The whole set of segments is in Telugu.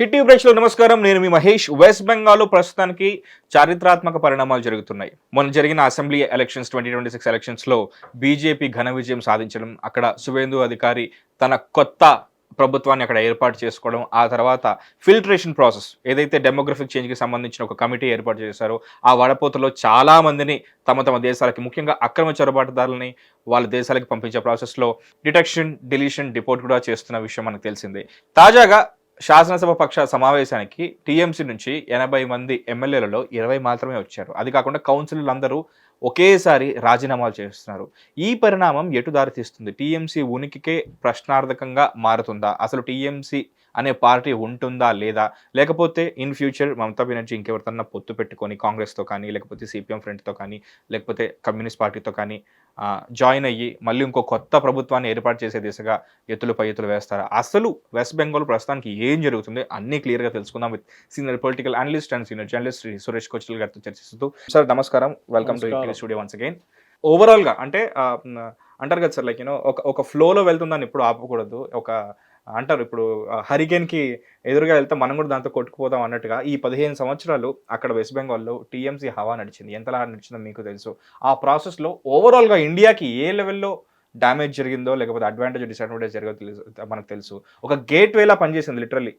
హిట్ టీవీ ప్రేక్షకులకు నమస్కారం. నేను మీ మహేష్. వెస్ట్ బెంగాల్లో ప్రస్తుతానికి చారిత్రాత్మక పరిణామాలు జరుగుతున్నాయి. మొన్న జరిగిన అసెంబ్లీ ఎలక్షన్స్ 2026 ఎలక్షన్స్లో బీజేపీ ఘన విజయం సాధించడం, అక్కడ సువేందు అధికారి తన కొత్త ప్రభుత్వాన్ని అక్కడ ఏర్పాటు చేసుకోవడం, ఆ తర్వాత ఫిల్ట్రేషన్ ప్రాసెస్ ఏదైతే డెమోగ్రఫిక్ చేంజ్కి సంబంధించిన ఒక కమిటీ ఏర్పాటు చేశారో ఆ వడపోతలో చాలా మందిని తమ తమ దేశాలకి, ముఖ్యంగా అక్రమ చొరబాటుదారులని వాళ్ళ దేశాలకి పంపించే ప్రాసెస్లో డిటెక్షన్, డిలీషన్, డిపోర్ట్ కూడా చేస్తున్న విషయం మనకు తెలిసిందే. తాజాగా శాసనసభ పక్ష సమావేశానికి టీఎంసీ నుంచి 80 మంది ఎమ్మెల్యేలలో 20 మాత్రమే వచ్చారు. అది కాకుండా కౌన్సిలర్లు అందరూ ఒకేసారి రాజీనామాలు చేస్తున్నారు. ఈ పరిణామం ఎటు దారితీస్తుంది? టీఎంసీ ఉనికికే ప్రశ్నార్థకంగా మారుతుందా? అసలు టీఎంసీ అనే పార్టీ ఉంటుందా లేదా? లేకపోతే ఇన్ ఫ్యూచర్ మమతా బెనర్జీ ఇంకెవరితోన్నా పొత్తు పెట్టుకొని కాంగ్రెస్తో కానీ, లేకపోతే సిపిఎం ఫ్రంట్తో కానీ, లేకపోతే కమ్యూనిస్ట్ పార్టీతో కానీ జాయిన్ అయ్యి మళ్ళీ ఇంకో కొత్త ప్రభుత్వాన్ని ఏర్పాటు చేసే దిశగా ఎత్తులపై ఎత్తులు వేస్తారా? అసలు వెస్ట్ బెంగాల్ ప్రస్తుతానికి ఏం జరుగుతుంది అన్నీ క్లియర్గా తెలుసుకుందాం with senior political analyst and senior journalist Suresh Kochal గారితో చర్చిస్తూ. సార్ నమస్కారం, welcome to TV studio once again. ఓవరాల్గా అంటే అంటారు కదా సార్, లైక్ ఒక ఫ్లోలో వెళ్తుందని ఎప్పుడు ఆపకూడదు. అంటారు ఇప్పుడు హరికేన్కి ఎదురుగా వెళ్తే మనం కూడా దాంతో కొట్టుకుపోతాం అన్నట్టుగా ఈ 15 సంవత్సరాలు అక్కడ వెస్ట్ బెంగాల్లో టీఎంసీ హవా నడిచింది. ఎంతలా నడిచిందో మీకు తెలుసు. ఆ ప్రాసెస్లో ఓవరాల్గా ఇండియాకి ఏ లెవెల్లో డ్యామేజ్ జరిగిందో, లేకపోతే అడ్వాంటేజ్ డిసడ్వాంటేజ్ జరిగిందో మనకు తెలుసు. ఒక గేట్ వేలా పనిచేసింది లిటరల్లీ.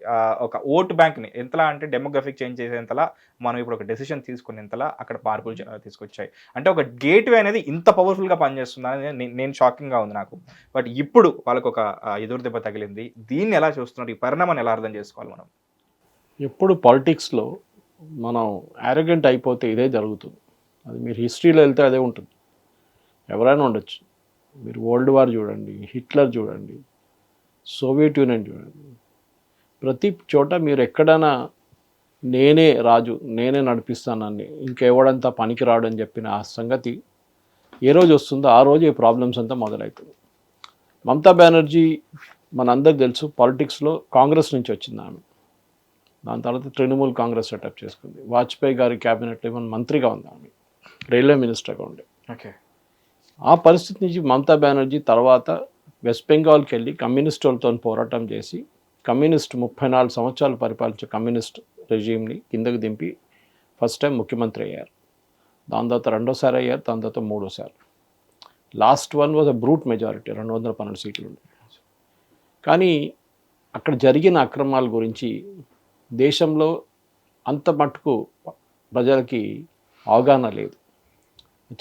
ఒక ఓట్ బ్యాంక్ని ఎంతలా అంటే డెమోగ్రఫిక్ చేంజ్ చేసేంతలా, మనం ఇప్పుడు ఒక డెసిషన్ తీసుకునేంతలా అక్కడ మార్పులు తీసుకొచ్చాయి. అంటే ఒక గేట్ వే అనేది ఇంత పవర్ఫుల్గా పనిచేస్తుందని నేను షాకింగ్గా ఉంది నాకు. బట్ ఇప్పుడు వాళ్ళకు ఒక ఎదురు దెబ్బ తగిలింది. దీన్ని ఎలా చూస్తున్నారు? ఈ పరిణామాన్ని ఎలా అర్థం చేసుకోవాలి మనం? ఎప్పుడు పాలిటిక్స్లో మనం యారగెంట్ అయిపోతే ఇదే జరుగుతుంది. అది మీరు హిస్టరీలో వెళ్తే అదే ఉంటుంది. ఎవరైనా ఉండొచ్చు. మీరు వరల్డ్ వార్ చూడండి, హిట్లర్ చూడండి, సోవియట్ యూనియన్ చూడండి. ప్రతి చోట మీరు ఎక్కడైనా నేనే రాజు, నేనే నడిపిస్తానని, ఇంకెవడంతా పనికి రాడని చెప్పిన ఆ సంగతి ఏ రోజు వస్తుందో ఆ రోజు ఈ ప్రాబ్లమ్స్ అంతా మొదలవుతుంది. మమతా బెనర్జీ మనందరికి తెలుసు, పాలిటిక్స్లో కాంగ్రెస్ నుంచి వచ్చింది ఆమె. దాని తర్వాత తృణమూల్ కాంగ్రెస్ సెటప్ చేసుకుంది. వాజ్పేయి గారి క్యాబినెట్లో ఏమైనా మంత్రిగా ఉంది ఆమె, రైల్వే మినిస్టర్గా ఉండే. ఓకే. ఆ పరిస్థితి నుంచి మమతా బెనర్జీ తర్వాత వెస్ట్ బెంగాల్కి వెళ్ళి కమ్యూనిస్టులతో పోరాటం చేసి కమ్యూనిస్ట్ 34 సంవత్సరాలు పరిపాలించే కమ్యూనిస్ట్ రెజీమ్ని కిందకు దింపి ఫస్ట్ టైం ముఖ్యమంత్రి అయ్యారు. దాని తర్వాత రెండోసారి అయ్యారు, దాని తర్వాత మూడోసారి. Last one was a brute majority, 212 సీట్లు ఉండే. కానీ అక్కడ జరిగిన అక్రమాల గురించి దేశంలో అంత మట్టుకు ప్రజలకి అవగాహన లేదు.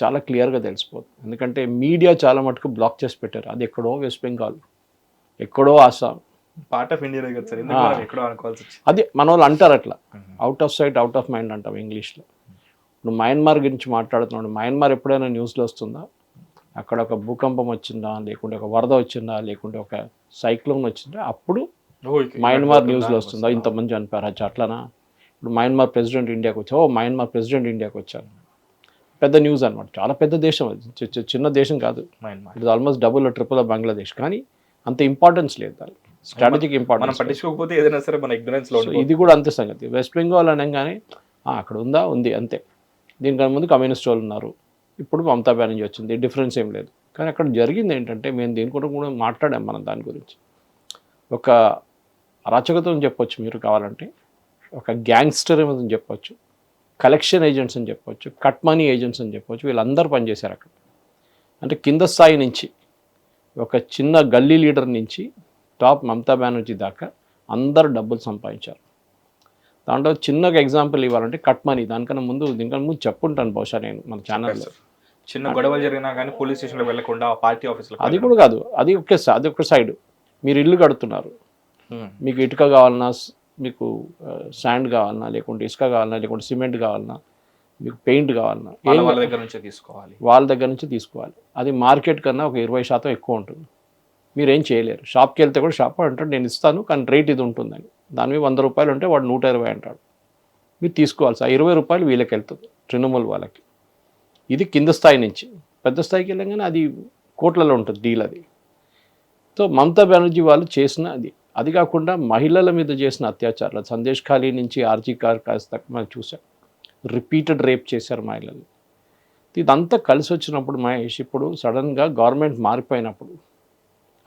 చాలా క్లియర్గా తెలిసిపోతుంది. ఎందుకంటే మీడియా చాలా మటుకు బ్లాక్ చేసి పెట్టారు. అది ఎక్కడో వెస్ట్ బెంగాల్, ఎక్కడో ఆసాం, పార్ట్ ఆఫ్ ఇండియా. అది మన వాళ్ళు అంటారు అట్లా, out of sight out of mind అంటాం ఇంగ్లీష్లో. ఇప్పుడు మయన్మార్ గురించి మాట్లాడుతున్నాడు. మయన్మార్ ఎప్పుడైనా న్యూస్లో వస్తుందా? అక్కడ ఒక భూకంపం వచ్చిందా, లేకుంటే ఒక వరద వచ్చిందా, లేకుంటే ఒక సైక్లోన్ వచ్చిందా, అప్పుడు మయన్మార్ న్యూస్లో వస్తుందా? ఇంతమంది చనిపోయారు అట్లానా? ఇప్పుడు మయన్మార్ ప్రెసిడెంట్ ఇండియాకి వచ్చా, మయన్మార్ ప్రెసిడెంట్ ఇండియాకి వచ్చారు, పెద్ద న్యూస్ అనమాట. చాలా పెద్ద దేశం అది, చిన్న దేశం కాదు. It almost double triple of Bangladesh. కానీ అంత ఇంపార్టెన్స్ లేదు దానికి, స్ట్రాటజిక్ ఇంపార్టెన్స్ పట్టించుకోకపోతే ఏదైనా సరే మన ఇగ్నరెన్స్లో. ఇది కూడా అంతే సంగతి. వెస్ట్ బెంగాల్ అనగానే అక్కడ ఉందా, ఉంది అంతే. దీనికన్నా ముందు కమ్యూనిస్ట్ వాళ్ళు ఉన్నారు, ఇప్పుడు మమతా బెనర్జీ వచ్చింది, డిఫరెన్స్ ఏం లేదు. కానీ అక్కడ జరిగింది ఏంటంటే, మేము దీని కూడా మాట్లాడాం మనం దాని గురించి. ఒక అరాచకత్వం చెప్పొచ్చు మీరు కావాలంటే, ఒక గ్యాంగ్స్టరిజం చెప్పొచ్చు, కలెక్షన్ ఏజెంట్స్ అని చెప్పొచ్చు, కట్ మనీ ఏజెంట్స్ అని చెప్పొచ్చు. వీళ్ళందరూ పనిచేశారు అక్కడ. అంటే కింద స్థాయి నుంచి ఒక చిన్న గల్లీ లీడర్ నుంచి టాప్ మమతా బెనర్జీ దాకా అందరు డబ్బులు సంపాదించారు. దాంట్లో చిన్నగా ఎగ్జాంపుల్ ఇవ్వాలంటే కట్ మనీ. దీనికన్నా ముందు చెప్పుంటాను బహుశా నేను మన ఛానల్లో. చిన్న గొడవలు జరిగినా కానీ పోలీస్ స్టేషన్లో వెళ్ళకుండా పార్టీ ఆఫీస్లో. అది కూడా కాదు, అది ఒక సైడ్. మీరు ఇల్లు కడుతున్నారు, మీకు ఇటుక కావాలన్నా, మీకు శాండ్ కావాలన్నా, లేకుంటే ఇసుక కావాలన్నా, లేకుంటే సిమెంట్ కావాలన్నా, మీకు పెయింట్ కావాలన్నా, వాళ్ళ దగ్గర నుంచి తీసుకోవాలి. అది మార్కెట్ కన్నా ఒక 20% ఎక్కువ ఉంటుంది. మీరేం చేయలేరు. షాప్కి వెళ్తే కూడా షాప్ అంటాడు నేను ఇస్తాను కానీ రేట్ ఇది ఉంటుందని. దాని మీద 100 రూపాయలు ఉంటే వాడు 120 అంటాడు. మీరు తీసుకోవాల్సి, ఆ 20 రూపాయలు వీళ్ళకి వెళ్తుంది, తృణమూల్ వాళ్ళకి. ఇది కింద స్థాయి నుంచి. పెద్ద స్థాయికి వెళ్ళగానే అది కోట్లలో ఉంటుంది డీల్ అది. సో మమతా బెనర్జీ వాళ్ళు చేసిన అది కాకుండా మహిళల మీద చేసిన అత్యాచారాలు, సందేశ్ ఖాళీ నుంచి ఆర్జీ కార్ దాకా మనం చూసాం. రిపీటెడ్ రేప్ చేశారు మహిళలు. ఇదంతా కలిసి వచ్చినప్పుడు మహేష్, ఇప్పుడు సడన్గా గవర్నమెంట్ మారిపోయినప్పుడు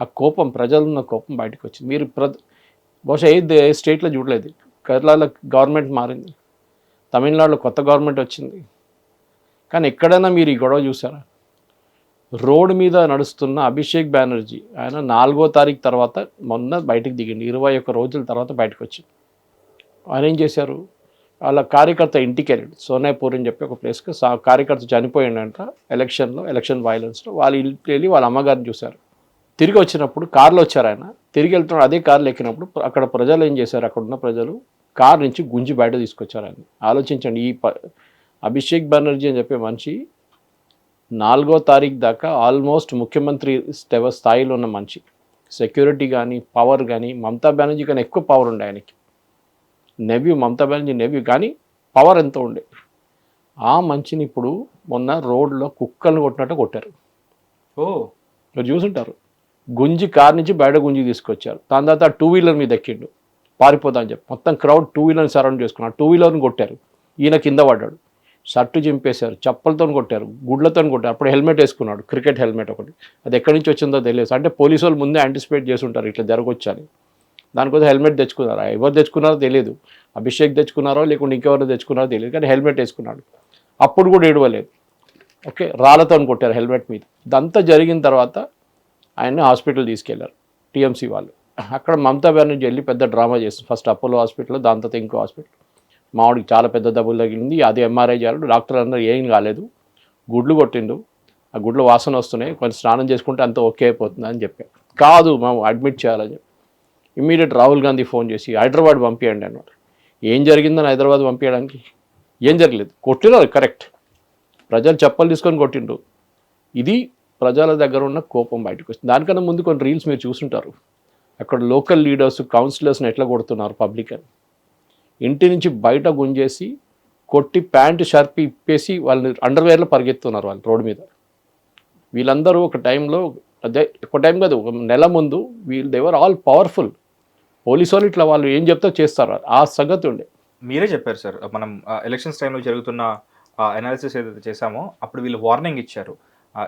ఆ కోపం, ప్రజలున్న కోపం బయటకు వచ్చింది. మీరు బహుశా ఏ స్టేట్లో చూడలేదు. కేరళలో గవర్నమెంట్ మారింది, తమిళనాడులో కొత్త గవర్నమెంట్ వచ్చింది, కానీ ఎక్కడైనా మీరు ఈ గొడవ చూసారా? రోడ్డు మీద నడుస్తున్న అభిషేక్ బెనర్జీ ఆయన 4వ తారీఖు తర్వాత మొన్న బయటకు దిగింది, 21 రోజుల తర్వాత బయటకు వచ్చింది. ఆయన ఏం చేశారు, వాళ్ళ కార్యకర్త ఇంటికి వెళ్ళాడు, సోనాపూర్ అని చెప్పి ఒక ప్లేస్కి. కార్యకర్త చనిపోయిందంట ఎలక్షన్ వైలెన్స్లో. వాళ్ళు ఇంటికి వెళ్ళి వాళ్ళ అమ్మగారిని చూశారు. తిరిగి వచ్చినప్పుడు కారులో వచ్చారు ఆయన. తిరిగి వెళ్తున్నాడు, అదే కారులో ఎక్కినప్పుడు అక్కడ ప్రజలు ఏం చేశారు, అక్కడ ఉన్న ప్రజలు కారు నుంచి గుంజి బయట తీసుకొచ్చారు ఆయన. ఆలోచించండి, అభిషేక్ బెనర్జీ అని చెప్పే మనిషి 4వ తారీఖు దాకా ఆల్మోస్ట్ ముఖ్యమంత్రి స్థాయిలో ఉన్న మనిషి. సెక్యూరిటీ కానీ పవర్ కానీ మమతా బెనర్జీ కానీ ఎక్కువ పవర్ ఉండే ఆయనకి. మమతా బెనర్జీ నెవ్యూ, కానీ పవర్ ఎంతో ఉండే. ఆ మనిషిని ఇప్పుడు మొన్న రోడ్లో కుక్కలను కొట్టినట్టు కొట్టారు. మీరు చూసుంటారు. గుంజి కార్ నుంచి బయట గుంజి తీసుకొచ్చారు. దాని తర్వాత 2 వీలర్ మీద ఎక్కిండు పారిపోతా అని చెప్పి. మొత్తం క్రౌడ్ 2 వీలర్ని సరౌండ్ చేసుకున్నారు. 2 వీలర్ని కొట్టారు, ఈయన కింద పడ్డాడు. షర్టు చింపేశారు, చప్పలతో కొట్టారు, గుడ్లతో కొట్టారు. అప్పుడు హెల్మెట్ వేసుకున్నాడు, క్రికెట్ హెల్మెట్ ఒకటి. అది ఎక్కడి నుంచి వచ్చిందో తెలియదు. అంటే పోలీసు వాళ్ళు ముందే యాంటిసిపేట్ చేసి ఉంటారు ఇట్లా జరగొచ్చు అని. దానికోసం హెల్మెట్ తెచ్చుకున్నారు. ఎవరు తెచ్చుకున్నారో తెలియదు, అభిషేక్ తెచ్చుకున్నారో లేకుంటే ఇంకెవరో తెచ్చుకున్నారో తెలియదు, కానీ హెల్మెట్ వేసుకున్నాడు. అప్పుడు కూడా ఏడవలేదు. ఓకే, రాళ్ళతో కొట్టారు హెల్మెట్ మీద. ఇదంతా జరిగిన తర్వాత ఆయన్ని హాస్పిటల్ తీసుకెళ్లారు టీఎంసీ వాళ్ళు. అక్కడ మమతా బెనర్జీ వెళ్ళి పెద్ద డ్రామా చేస్తుంది. ఫస్ట్ అపోలో హాస్పిటల్లో, దాని తర్వాత ఇంకో హాస్పిటల్. మావాడికి చాలా పెద్ద దెబ్బలు తగిలింది, అది ఎంఆర్ఐ చేయాలి. డాక్టర్ అందరూ ఏం కాలేదు, గుడ్లు కొట్టిండు, ఆ గుడ్లు వాసన వస్తున్నాయి, కొంచెం స్నానం చేసుకుంటే అంత ఓకే అయిపోతుంది అని చెప్పారు. కాదు, మేము అడ్మిట్ చేయాలని చెప్పి ఇమ్మీడియట్ రాహుల్ గాంధీ ఫోన్ చేసి హైదరాబాద్ పంపించండి అన్నారు. ఏం జరిగిందని హైదరాబాద్ పంపించడానికి? ఏం జరగలేదు, కొట్టినారు కరెక్ట్. ప్రజలు చెప్పలు తీసుకొని కొట్టిండు. ఇది ప్రజల దగ్గర ఉన్న కోపం బయటకు వచ్చింది. దానికన్నా ముందు కొన్ని రీల్స్ మీరు చూసుంటారు. అక్కడ లోకల్ లీడర్స్ కౌన్సిలర్స్ని ఎట్లా కొడుతున్నారు పబ్లిక్ అని. ఇంటి నుంచి బయట గుంజేసి కొట్టి ప్యాంటు షర్ట్ ఇప్పేసి వాళ్ళని అండర్వేర్లో పరిగెత్తున్నారు వాళ్ళు రోడ్డు మీద. వీళ్ళందరూ ఒక టైంలో, ఒక టైం కాదు, ఒక నెల ముందు దేవర్ ఆల్ పవర్ఫుల్. పోలీసు వాళ్ళు ఇట్లా వాళ్ళు ఏం చెప్తే చేస్తారు, ఆ సంగతి ఉండే. మీరే చెప్పారు సార్, మనం ఎలక్షన్స్ టైంలో జరుగుతున్న అనాలిసిస్ ఏదైతే చేశామో అప్పుడు వీళ్ళు వార్నింగ్ ఇచ్చారు,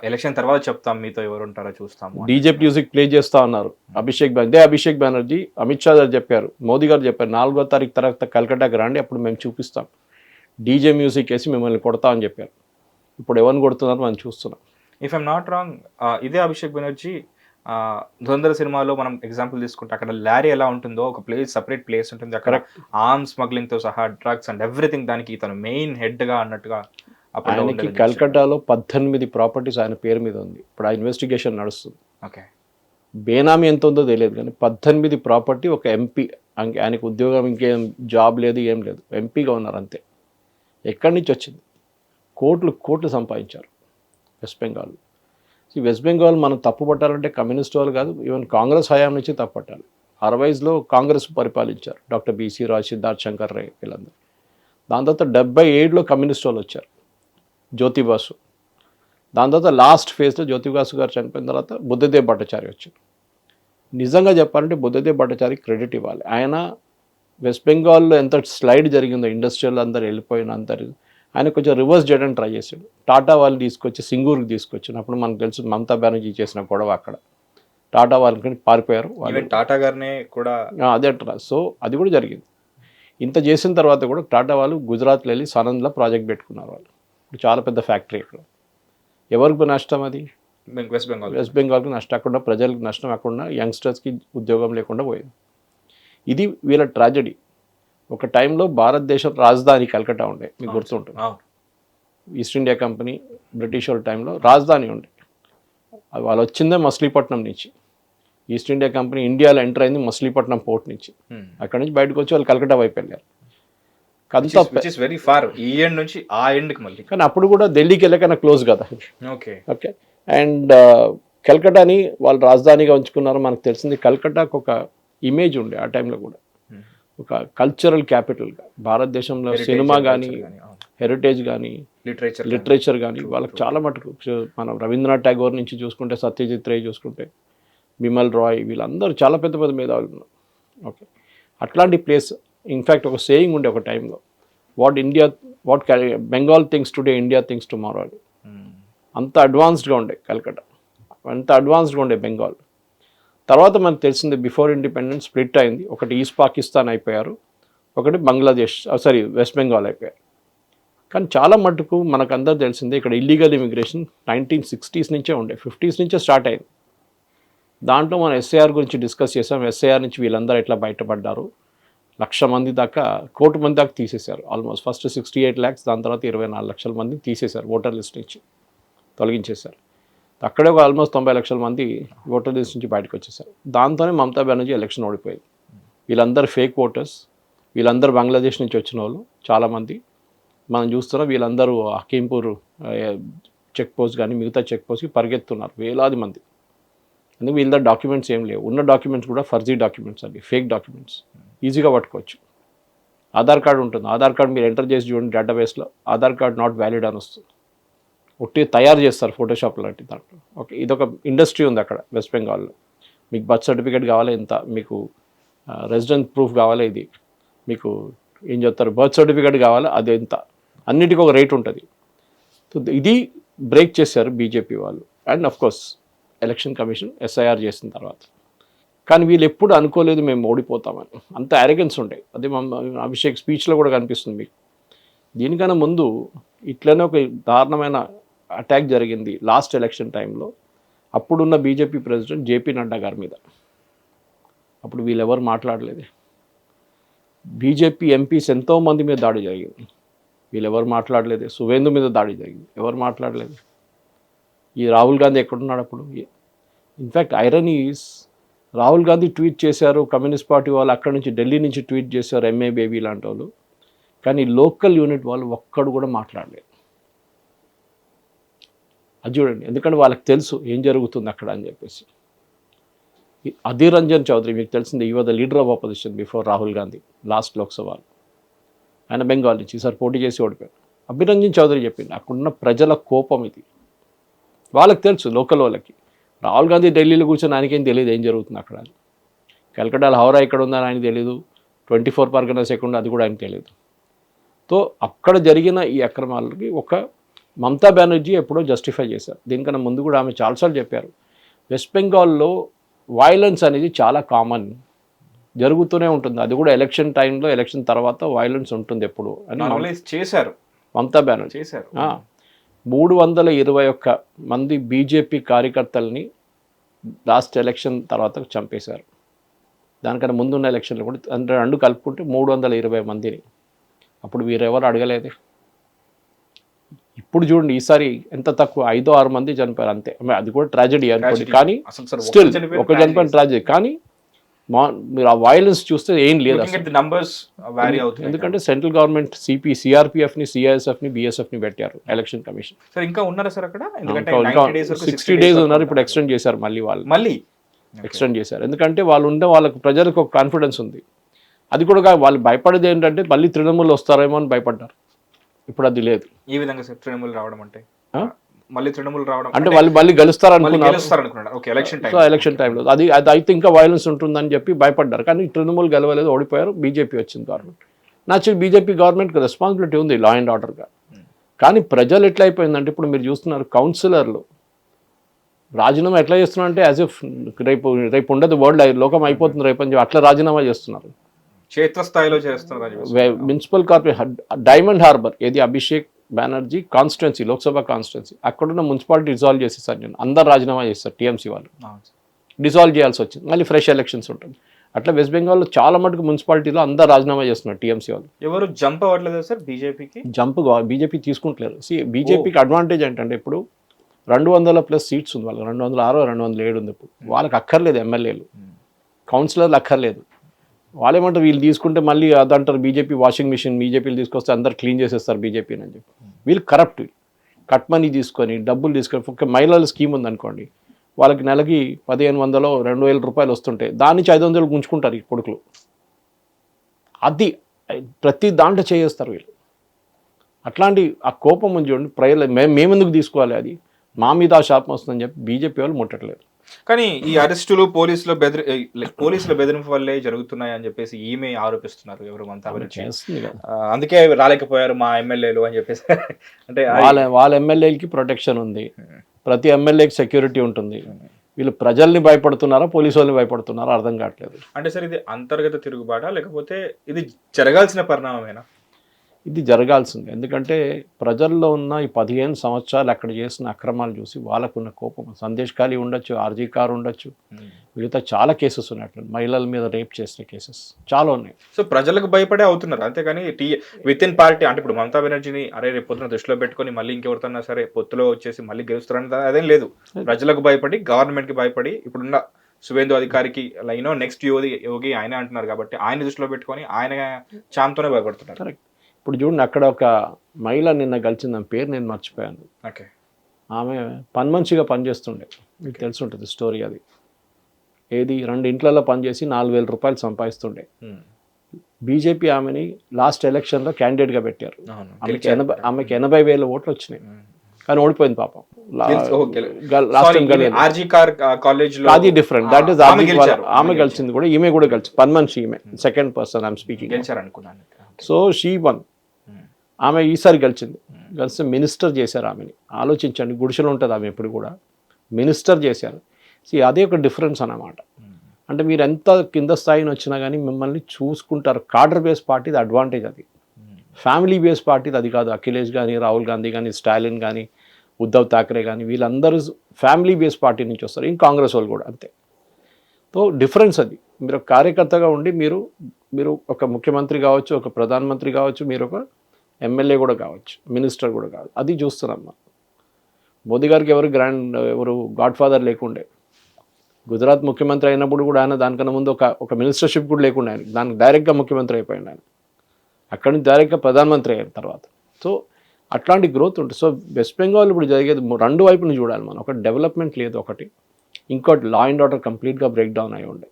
ఎలక్షన్ తర్వాత చెప్తాం మీతో ఎవరు ఉంటారో చూస్తాము. డీజే మ్యూజిక్ ప్లే చేస్తా అన్నారు. అభిషేక్ బెనర్జీ అమిత్ షా గారు చెప్పారు, మోదీ గారు చెప్పారు, 4వ తారీఖు తర్వాత కలకట్టాకి రండి, అప్పుడు మేము చూపిస్తాం, డీజే మ్యూజిక్ వేసి మిమ్మల్ని కొడతామని చెప్పారు. ఇప్పుడు ఎవరిని కొడుతున్నారో మనం చూస్తున్నాం. ఇఫ్ ఐమ్ నాట్ రాంగ్, ఇదే అభిషేక్ బెనర్జీ ధురంధర్ సినిమాలో మనం ఎగ్జాంపుల్ తీసుకుంటే అక్కడ లారీ ఎలా ఉంటుందో ఒక ప్లేస్, సపరేట్ ప్లేస్ ఉంటుంది, అక్కడ ఆర్మ్స్ స్మగ్లింగ్తో సహా డ్రగ్స్ అండ్ ఎవ్రీథింగ్ దానికి ఇతను మెయిన్ హెడ్గా అన్నట్టుగా. ఆయనకి కల్కట్టాలో 18 ప్రాపర్టీస్ ఆయన పేరు మీద ఉంది. ఇప్పుడు ఆ ఇన్వెస్టిగేషన్ నడుస్తుంది. ఓకే, బేనామీ ఎంత ఉందో తెలియదు, కానీ 18 ప్రాపర్టీ ఒక ఎంపీ. ఆయనకు ఉద్యోగం ఇంకేం జాబ్ లేదు, ఏం లేదు, ఎంపీగా ఉన్నారు అంతే. ఎక్కడి నుంచి వచ్చింది? కోట్లు సంపాదించారు వెస్ట్ బెంగాల్. వెస్ట్ బెంగాల్ మనం తప్పు పట్టాలంటే కమ్యూనిస్ట్ వాళ్ళు కాదు, ఈవెన్ కాంగ్రెస్ హయాం నుంచి తప్పు పట్టాలి. 60s కాంగ్రెస్ పరిపాలించారు, డాక్టర్ బీసీ రాజ్, సిద్ధార్థ్ శంకర్ రే వీళ్ళందరూ. దాని తర్వాత 77లో కమ్యూనిస్ట్ వాళ్ళు వచ్చారు, జ్యోతిబాసు. దాని తర్వాత లాస్ట్ ఫేజ్లో జ్యోతిబాసు గారు చనిపోయిన తర్వాత బుద్ధదేవ్ భట్టాచారి వచ్చారు. నిజంగా చెప్పాలంటే బుద్ధదేవ్ భట్టాచారి క్రెడిట్ ఇవ్వాలి. ఆయన వెస్ట్ బెంగాల్లో ఎంత స్లైడ్ జరిగిందో, ఇండస్ట్రియల్ అందరు వెళ్ళిపోయిన అందరు, ఆయన కొంచెం రివర్స్ చేయడానికి ట్రై చేశాడు. టాటా వాళ్ళు తీసుకొచ్చి సింగూరుకి తీసుకొచ్చినప్పుడు మనకు తెలుసు మమతా బెనర్జీ చేసిన గొడవ అక్కడ. టాటా వాళ్ళకి పారిపోయారు, టాటా గారిని కూడా అదే. సో అది కూడా జరిగింది. ఇంత చేసిన తర్వాత కూడా టాటా వాళ్ళు గుజరాత్లో వెళ్ళి సనంద్లో ప్రాజెక్ట్ పెట్టుకున్నారు. వాళ్ళు చాలా పెద్ద ఫ్యాక్టరీ అక్కడ. ఎవరికి నష్టం అది? వెస్ట్ బెంగాల్కి నష్టం, అక్కడ ప్రజలకు నష్టం, అక్కడ యంగ్స్టర్స్కి ఉద్యోగం లేకుండా పోయింది. ఇది వీళ్ళ ట్రాజడీ. ఒక టైంలో భారతదేశం రాజధాని కలకట్టా ఉండే, మీకు గుర్తుంటుంది. ఈస్ట్ ఇండియా కంపెనీ బ్రిటిష్ వాళ్ళ టైంలో రాజధాని ఉండే. వాళ్ళు వచ్చిందే మచిలీపట్నం నుంచి. ఈస్ట్ ఇండియా కంపెనీ ఇండియాలో ఎంటర్ అయింది మచిలీపట్నం పోర్ట్ నుంచి. అక్కడ నుంచి బయటకు వచ్చి వాళ్ళు కలకట్టా వైపు వెళ్ళారు. వెరీ ఫార్, ఈ ఎండ్ నుంచి ఆ ఎండ్కి మళ్ళీ. కానీ అప్పుడు కూడా ఢిల్లీకి వెళ్ళకన్నా క్లోజ్ కదా. ఓకే. అండ్ కలకట్టాని వాళ్ళు రాజధానిగా ఉంచుకున్నారు. మనకు తెలిసింది కలకట్టాకు ఒక ఇమేజ్ ఉండే ఆ టైంలో కూడా, ఒక కల్చరల్ క్యాపిటల్గా. భారతదేశంలో సినిమా కానీ, హెరిటేజ్ కానీ, లిటరేచర్ కానీ వాళ్ళకి చాలా మటుకు. మనం రవీంద్రనాథ్ ఠాగూర్ నుంచి చూసుకుంటే, సత్యజిత్ రే చూసుకుంటే, బిమల్ రాయ్, వీళ్ళందరూ చాలా పెద్ద పెద్ద మేధావులు ఉన్నారు. ఓకే, అట్లాంటి ప్లేస్. ఇన్ఫ్యాక్ట్ ఒక సేయింగ్ ఉండే ఒక టైంలో, what Bengal things today, India things tomorrow అని. అంత అడ్వాన్స్డ్గా ఉండే కలకట్టా, అంత అడ్వాన్స్డ్గా ఉండే బెంగాల్. తర్వాత మనకు తెలిసింది బిఫోర్ ఇండిపెండెన్స్ స్ప్లిట్ అయింది. ఒకటి ఈస్ట్ పాకిస్తాన్ అయిపోయారు, ఒకటి బంగ్లాదేశ్ వెస్ట్ బెంగాల్ అయిపోయారు. కానీ చాలా మటుకు మనకు అందరూ తెలిసిందే ఇక్కడ ఇల్లీగల్ ఇమిగ్రేషన్ 1960s నుంచే ఉండే, 50s నుంచే స్టార్ట్ అయింది. దాంట్లో మనం ఎస్ఐఆర్ గురించి డిస్కస్ చేసాం. ఎస్ఐఆర్ నుంచి వీళ్ళందరూ ఎట్లా బయటపడ్డారు, 1,00,000 మంది దాకా, 1 కోటి మంది దాకా తీసేశారు. ఆల్మోస్ట్ ఫస్ట్ 68 lakhs, దాని తర్వాత 24 లక్షల మంది తీసేశారు ఓటర్ లిస్ట్ నుంచి, తొలగించేశారు. అక్కడే ఒక ఆల్మోస్ట్ 90 లక్షల మంది ఓటర్ లిస్ట్ నుంచి బయటకు వచ్చేసారు. దాంతోనే మమతా బెనర్జీ ఎలక్షన్ ఓడిపోయింది. వీళ్ళందరూ ఫేక్ ఓటర్స్, వీళ్ళందరూ బంగ్లాదేశ్ నుంచి వచ్చిన వాళ్ళు చాలామంది మనం చూస్తున్నాం. వీళ్ళందరూ హకీంపూర్ చెక్ పోస్ట్ కానీ మిగతా చెక్ పోస్ట్కి పరిగెత్తున్నారు వేలాది మంది. అందుకే వీళ్ళ దగ్గర డాక్యుమెంట్స్ ఏం లేవు, ఉన్న డాక్యుమెంట్స్ కూడా ఫర్జీ డాక్యుమెంట్స్ అండి, ఫేక్ డాక్యుమెంట్స్. ఈజీగా పట్టుకోవచ్చు. ఆధార్ కార్డు ఉంటుంది, ఆధార్ కార్డు మీరు ఎంటర్ చేసి చూడండి డేటాబేస్లో, ఆధార్ కార్డు నాట్ వ్యాలిడ్ అని వస్తుంది. ఒట్టి తయారు చేస్తారు ఫోటోషాప్ లాంటి దాంట్లో. ఓకే, ఇదొక ఇండస్ట్రీ ఉంది అక్కడ వెస్ట్ బెంగాల్లో. మీకు బర్త్ సర్టిఫికేట్ కావాలి ఎంత, మీకు రెసిడెన్స్ ప్రూఫ్ కావాలి ఇది, మీకు ఏం చెప్తారు బర్త్ సర్టిఫికేట్ కావాలి అది ఎంత, అన్నిటికీ ఒక రేట్ ఉంటుంది. సో ఇది బ్రేక్ చేశారు బీజేపీ వాళ్ళు. And of course election commission SIR చేసిన తర్వాత. కానీ వీళ్ళు ఎప్పుడు అనుకోలేదు మేము ఓడిపోతామని, అంత అరెగెన్స్ ఉండే. అదే అభిషేక్ స్పీచ్లో కూడా కనిపిస్తుంది మీకు. దీనికన్నా ముందు ఇట్లనే ఒక దారుణమైన అటాక్ జరిగింది లాస్ట్ ఎలక్షన్ టైంలో, అప్పుడున్న బీజేపీ ప్రెసిడెంట్ జేపీ నడ్డా గారి మీద. అప్పుడు వీళ్ళెవరు మాట్లాడలేదు. బీజేపీ ఎంపీస్ ఎంతోమంది మీద దాడి జరిగింది, వీళ్ళెవరు మాట్లాడలేదు. సువేందు మీద దాడి జరిగింది, ఎవరు మాట్లాడలేదు. ఈ రాహుల్ గాంధీ ఎక్కడున్నాడు అప్పుడు? In fact iron is Rahul Gandhi tweet చేశారు, కమ్యూనిస్ట్ పార్టీ వాళ్ళు అక్కడి నుంచి ఢిల్లీ నుంచి ట్వీట్ చేశారు, ఎంఏ బేబీ లాంటి వాళ్ళు. కానీ లోకల్ యూనిట్ వాళ్ళు ఒక్కడు కూడా మాట్లాడలేదు. అది చూడండి, ఎందుకంటే వాళ్ళకి తెలుసు ఏం జరుగుతుంది అక్కడ అని చెప్పేసి. అధీర్ రంజన్ చౌదరి మీకు తెలిసింది, ఈ was the leader of opposition before Rahul Gandhi last లోక్సభలో. ఆయన బెంగాల్ నుంచి ఈసారి పోటీ చేసి ఓడిపోయారు. అధీర్ రంజన్ చౌదరి చెప్పింది అక్కడున్న ప్రజల కోపం ఇది. వాళ్ళకి తెలుసు, లోకల్ వాళ్ళకి. రాహుల్ గాంధీ ఢిల్లీలో కూర్చొని ఆయనకేం తెలియదు ఏం జరుగుతుంది అక్కడ. కలకట్టాలో హౌరా ఎక్కడ ఉందని ఆయన తెలియదు, 24 పర్గనాస్ ఎక్కడ ఉందో అది కూడా ఆయనకు తెలియదు. సో అక్కడ జరిగిన ఈ అక్రమాలకి ఒక మమతా బెనర్జీ ఎప్పుడో జస్టిఫై చేశారు. దీనికన్నా ముందు కూడా ఆమె చాలాసార్లు చెప్పారు, వెస్ట్ బెంగాల్లో వైలెన్స్ అనేది చాలా కామన్, జరుగుతూనే ఉంటుంది. అది కూడా ఎలక్షన్ టైంలో, ఎలక్షన్ తర్వాత వైలెన్స్ ఉంటుంది ఎప్పుడు అని చేశారు మమతా బెనర్జీ చేశారు. 321 మంది బీజేపీ కార్యకర్తల్ని లాస్ట్ ఎలక్షన్ తర్వాత చంపేశారు. దానికన్నా ముందున్న ఎలక్షన్లో కూడా రెండు కలుపుకుంటే 320 మందిని. అప్పుడు వీరెవరు అడగలేదే. ఇప్పుడు చూడండి ఈసారి ఎంత తక్కువ, 5-6 మంది చనిపోయారు అంతే. అది కూడా ట్రాజెడీ అనుకోండి, కానీ స్టిల్ ఒక చనిపోయిన ట్రాజెడీ. కానీ మీరు ఆ వైలెన్స్ చూస్తే ఏం లేదు అసలు. ఎందుకంటే సెంట్రల్ గవర్నమెంట్ సిఆర్పిఎఫ్ని, సిఐఎస్ఎఫ్ని, బిఎస్ఎఫ్ని పెట్టారు ఎలక్షన్ కమిషన్. ఇంకా ఉన్నారా సార్ అక్కడ? 60 days ఉన్నారు. ఇప్పుడు ఎక్స్టెండ్ చేశారు మళ్ళీ ఎక్స్టెండ్ చేశారు. ఎందుకంటే వాళ్ళు ఉండే వాళ్ళకు ప్రజలకు ఒక కాన్ఫిడెన్స్ ఉంది. అది కూడా వాళ్ళు భయపడేది ఏంటంటే మళ్ళీ తృణమూల్ వస్తారేమో అని భయపడ్డారు. ఇప్పుడు అది లేదు. ఈ విధంగా సార్ తృణమూల్ రావడం అంటే మళ్ళీ తృణమూల్ రావడం అంటే వాళ్ళు మళ్ళీ గెలుస్తారనుకున్నారు ఎలక్షన్ టైంలో. అది అయితే ఇంకా వైలెన్స్ ఉంటుందని చెప్పి భయపడ్డారు. కానీ తృణమూల్ గెలవలేదు, ఓడిపోయారు. బీజేపీ వచ్చింది గవర్నమెంట్. నాచురల్ బీజేపీ గవర్నమెంట్కి రెస్పాన్సిబిలిటీ ఉంది లా అండ్ ఆర్డర్గా. కానీ ప్రజలు ఎట్లా అయిపోయిందంటే ఇప్పుడు మీరు చూస్తున్నారు కౌన్సిలర్లు రాజీనామా ఎట్లా చేస్తున్నారు అంటే యాజ్ ఇఫ్ రేపు ఉండదు, వరల్డ్ లోకం అయిపోతుంది రేపు అని అట్లా రాజీనామా చేస్తున్నారు. క్షేత్రస్థాయిలో చేస్తున్నారు. మున్సిపల్ కార్పొరేషన్ డైమండ్ హార్బర్ ఏది అభిషేక్ బెనర్జీ కాన్స్టిట్యున్సీ, లోక్సభ కాన్స్టిట్యున్సీ, అక్కడున్న మున్సిపాలిటీ డిజాల్వ్ చేసేసారు. నేను అందరు రాజీనామా చేస్తారు, టీఎంసీ వాళ్ళు డిజాల్వ్ చేయాల్సి వచ్చింది. మళ్ళీ ఫ్రెష్ ఎలక్షన్స్ ఉంటుంది. అట్లా వెస్ట్ బెంగాల్లో చాలా మటుకు మున్సిపాలిటీలో అందరు రాజీనామా చేస్తున్నారు టీఎంసీ వాళ్ళు. ఎవరు జంప్ అవ్వట్లేదు సార్ బీజేపీకి? బీజేపీ తీసుకుంటలేరు. బీజేపీకి అడ్వాంటేజ్ ఏంటంటే ఇప్పుడు 200+ సీట్స్ ఉంది వాళ్ళకి, 206, 207 ఉంది. ఇప్పుడు వాళ్ళకి అక్కర్లేదు ఎమ్మెల్యేలు, కౌన్సిలర్లు అక్కర్లేదు. వాళ్ళేమంటారు వీళ్ళు తీసుకుంటే మళ్ళీ అదంటారు బీజేపీ వాషింగ్ మిషన్, బీజేపీలు తీసుకొస్తే అందరు క్లీన్ చేసేస్తారు బీజేపీని అని చెప్పి. వీళ్ళు కరప్ట్, కట్ మనీ తీసుకొని డబ్బులు తీసుకొని. ఒక మహిళల స్కీమ్ ఉందనుకోండి, వాళ్ళకి నెలకి 1500, 2000 రూపాయలు వస్తుంటాయి, దాని నుంచి 500 గుంజుకుంటారు ఈ కొడుకులు. అది ప్రతి దాంట్లో చేస్తారు వీళ్ళు. అట్లాంటి ఆ కోపం ఉంది చూడండి ప్రజలు, మేమెందుకు తీసుకోవాలి, అది మా మీద ఆ శాపం వస్తుందని చెప్పి బీజేపీ వాళ్ళు ముట్టట్లేదు. కానీ ఈ అరెస్టులు పోలీసుల బెదిరింపు వల్లే జరుగుతున్నాయి అని చెప్పేసి ఈమె ఆరోపిస్తున్నారు ఎవరు మమతా బెనర్జీ. అందుకే రాలేకపోయారు మా ఎమ్మెల్యేలు అని చెప్పేసి. అంటే వాళ్ళ ఎమ్మెల్యేలకి ప్రొటెక్షన్ ఉంది, ప్రతి ఎమ్మెల్యేకి సెక్యూరిటీ ఉంటుంది. వీళ్ళు ప్రజల్ని భయపడుతున్నారా పోలీసు వాళ్ళని భయపడుతున్నారా అర్థం కావట్లేదు. అంటే సార్ ఇది అంతర్గత తిరుగుబాటా లేకపోతే ఇది జరగాల్సిన పరిణామమేనా? ఇది జరగాల్సింది. ఎందుకంటే ప్రజల్లో ఉన్న ఈ 15 సంవత్సరాలు అక్కడ చేసిన అక్రమాలు చూసి వాళ్ళకున్న కోపం, సందేశ్ ఖాళీ ఉండొచ్చు, ఆర్జీ కార్ ఉండొచ్చు, మిగతా చాలా కేసెస్ ఉన్నాయి. మహిళల మీద రేప్ చేసిన కేసెస్ చాలా ఉన్నాయి. సో ప్రజలకు భయపడే అవుతున్నారు అంతేగాని విత్ ఇన్ పార్టీ అంటే ఇప్పుడు మమతా బెనర్జీని అరే రేపు పొద్దున దృష్టిలో పెట్టుకొని మళ్ళీ ఇంకెవరితోన్నా సరే పొత్తులో వచ్చేసి మళ్ళీ గెలుస్తారని అదేం లేదు. ప్రజలకు భయపడి గవర్నమెంట్కి భయపడి ఇప్పుడున్న సువేందు అధికారికి నెక్స్ట్ యోగి ఆయన అంటున్నారు కాబట్టి ఆయన దృష్టిలో పెట్టుకొని ఆయన చాంతోనే భయపడుతున్నారు. కరెక్ట్. ఇప్పుడు చూడండి, అక్కడ ఒక మహిళ నిన్న కలిసింది, ఆమె పేరు నేను మర్చిపోయాను. ఓకే. ఆమె పని మనిషిగా పనిచేస్తుండే, మీకు తెలిసి ఉంటుంది స్టోరీ. అది ఏది 2 ఇంట్లలో పనిచేసి 4,000 రూపాయలు సంపాదిస్తుండే. బీజేపీ ఆమెని లాస్ట్ ఎలక్షన్లో క్యాండిడేట్గా పెట్టారు. ఆమెకి 80,000 ఓట్లు వచ్చినాయి, కానీ ఓడిపోయింది పాపం. అది డిఫరెంట్. దట్ ఈస్ ఆమె గెలిచింది కూడా, ఈమె కూడా గెలిచి పని మనిషి, ఈమె second person I'm speaking. So she won. ఆమె ఈసారి గెలిచింది. గెలిస్తే మినిస్టర్ చేశారు ఆమెని. ఆలోచించండి, గుడిసెలు ఉంటుంది ఆమె ఎప్పుడు కూడా, మినిస్టర్ చేశారు. అదే ఒక డిఫరెన్స్ అన్నమాట. అంటే మీరు ఎంత కింద స్థాయిని వచ్చినా కానీ మిమ్మల్ని చూసుకుంటారు. కార్డర్ బేస్ పార్టీది అడ్వాంటేజ్ అది. ఫ్యామిలీ బేస్ పార్టీది అది కాదు. అఖిలేష్ కానీ, రాహుల్ గాంధీ కానీ, స్టాలిన్ కానీ, ఉద్ధవ్ థాకరే కానీ, వీళ్ళందరూ ఫ్యామిలీ బేస్ పార్టీ నుంచి వస్తారు. ఇంకా కాంగ్రెస్ వాళ్ళు కూడా అంతే. సో డిఫరెన్స్ అది. మీరు ఒక కార్యకర్తగా ఉండి మీరు ఒక ముఖ్యమంత్రి కావచ్చు, ఒక ప్రధానమంత్రి కావచ్చు, మీరు ఒక ఎమ్మెల్యే కూడా కావచ్చు, మినిస్టర్ కూడా కావచ్చు. అది చూస్తున్నాం. మోదీ గారికి ఎవరు గాడ్ ఫాదర్ లేకుండే. గుజరాత్ ముఖ్యమంత్రి అయినప్పుడు కూడా ఆయన దానికన్నా ముందు ఒక మినిస్టర్షిప్ కూడా లేకుండా ఆయన దానికి డైరెక్ట్గా ముఖ్యమంత్రి అయిపోయింది. ఆయన అక్కడి నుంచి డైరెక్ట్గా ప్రధానమంత్రి అయిన తర్వాత. సో అట్లాంటి గ్రోత్ ఉంటుంది. సో వెస్ట్ బెంగాల్ ఇప్పుడు జరిగేది 2 వైపుని చూడాలి మనం. ఒకటి డెవలప్మెంట్ లేదు, ఒకటి ఇంకోటి లా అండ్ ఆర్డర్ కంప్లీట్గా బ్రేక్ డౌన్ అయి ఉండే.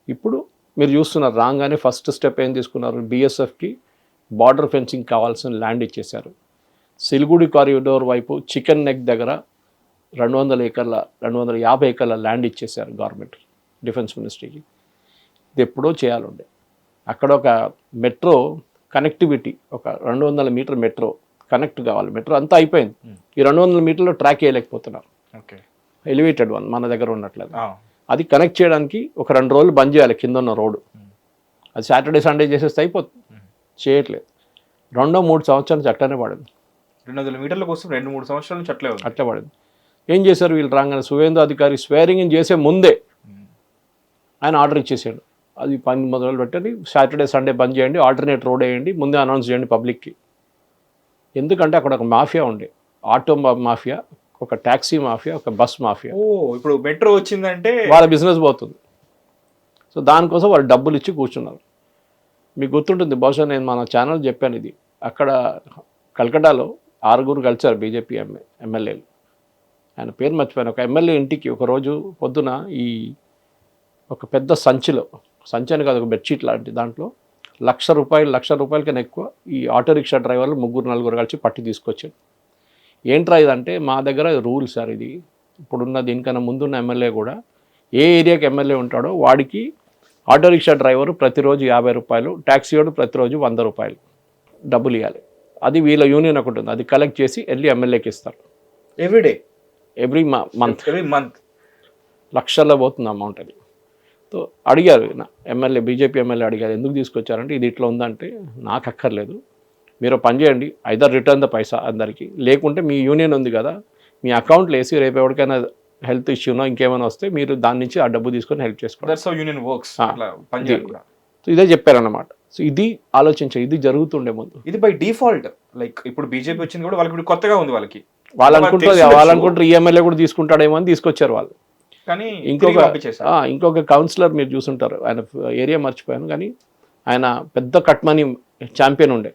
ఇప్పుడు మీరు చూస్తున్నారు, రాగానే ఫస్ట్ స్టెప్ ఏం తీసుకున్నారు, బీఎస్ఎఫ్కి బార్డర్ ఫెన్సింగ్ కావాల్సిన ల్యాండ్ ఇచ్చేశారు. సిలిగుడి కారిడోర్ వైపు చికెన్ నెక్ దగ్గర 250 ఏకర్ల ల్యాండ్ ఇచ్చేశారు గవర్నమెంట్, డిఫెన్స్ మినిస్ట్రీకి. ఇది ఎప్పుడో చేయాలండే. అక్కడ ఒక మెట్రో కనెక్టివిటీ, ఒక 200 మీటర్ మెట్రో కనెక్ట్ కావాలి. మెట్రో అంతా అయిపోయింది, ఈ 200 మీటర్లో ట్రాక్ వేయలేకపోతున్నారు. ఓకే, ఎలివేటెడ్ వన్ మన దగ్గర ఉన్నట్లేదు. అది కనెక్ట్ చేయడానికి ఒక 2 రోజులు బంద్ చేయాలి కింద ఉన్న రోడ్డు. అది సాటర్డే సండే చేసేస్తే అయిపోతుంది, చేయట్లేదు. 2-3 సంవత్సరాల నుంచి అట్లనే పడింది. 200 మీటర్ల కోసం 2-3 సంవత్సరాల నుంచి అట్లే పడింది. ఏం చేశారు వీళ్ళు రాగానే, సువేందు అధికారి స్వేరింగ్ చేసే ముందే ఆయన ఆర్డర్ ఇచ్చేసాడు, అది పని మొదలు పెట్టండి, సాటర్డే సండే బంద్ చేయండి, ఆల్టర్నేట్ రోడ్ వేయండి, ముందే అనౌన్స్ చేయండి పబ్లిక్కి. ఎందుకంటే అక్కడ ఒక మాఫియా ఉండే, ఆటో మాఫియా, ఒక ట్యాక్సీ మాఫియా, ఒక బస్ మాఫియా. ఇప్పుడు మెట్రో వచ్చిందంటే వాళ్ళ బిజినెస్ పోతుంది. సో దానికోసం వాళ్ళు డబ్బులు ఇచ్చి కూర్చున్నారు. మీకు గుర్తుంటుంది బహుశా, నేను మన ఛానల్ చెప్పాను ఇది. అక్కడ కల్కటాలో 6 కలిసారు బీజేపీ ఎమ్మెల్యేలు. ఆయన పేరు మర్చిపోయాను. ఒక ఎమ్మెల్యే ఇంటికి ఒకరోజు పొద్దున ఒక పెద్ద సంచి అని కాదు, ఒక బెడ్షీట్ లాంటి దాంట్లో ₹1,00,000 కన్నా ఎక్కువ ఈ ఆటో రిక్షా డ్రైవర్లు 3-4 కలిసి పట్టి తీసుకొచ్చాడు. ఏంట్రా ఇదంటే, మా దగ్గర రూల్ సార్ ఇది. ఇప్పుడున్న దీనికన్నా ముందున్న ఎమ్మెల్యే కూడా ఏ ఏరియాకి ఎమ్మెల్యే ఉంటాడో వాడికి ఆటో రిక్షా డ్రైవరు ప్రతిరోజు ₹50, ట్యాక్సీ వాడు ప్రతిరోజు ₹100 డబ్బులు ఇవ్వాలి. అది వీళ్ళ యూనియన్ ఒకటి ఉంది, అది కలెక్ట్ చేసి వెళ్ళి ఎమ్మెల్యేకి ఇస్తారు. ఎవ్రీ మంత్ లక్షల్లో పోతుంది అమౌంట్ అది. సో అడిగారు ఎమ్మెల్యే, బీజేపీ ఎమ్మెల్యే అడిగారు, ఎందుకు తీసుకొచ్చారంటే ఇది ఇట్లా ఉందంటే, నాకు అక్కర్లేదు, మీరు పని చేయండి, ఐదర్ రిటర్న్ ద పైసా అందరికీ, లేకుంటే మీ యూనియన్ ఉంది కదా మీ అకౌంట్లో వేసి రేపు ఎవరికైనా హెల్త్ ఇష్యూనో ఇంకేమైనా వస్తే మీరు దాని నుంచి ఆ డబ్బు తీసుకొని హెల్ప్ చేసుకోండి. సో ఇదే చెప్పారన్నమాట. సో ఇది ఆలోచించారు, ఇది జరుగుతుండే ముందు. ఇది బై డిఫాల్ట్, లైక్ ఇప్పుడు బీజేపీ వచ్చింది కూడా వాళ్ళకి కొత్తగా ఉంది, వాళ్ళు అనుకుంటారు ఈ ఎమ్మెల్యే కూడా తీసుకుంటాడేమో అని తీసుకొచ్చారు వాళ్ళు. కానీ ఇంకొక కౌన్సిలర్ మీరు చూసుంటారు, ఆయన ఏరియా మర్చిపోయాను, కానీ ఆయన పెద్ద కట్ మనీ ఛాంపియన్ ఉండే,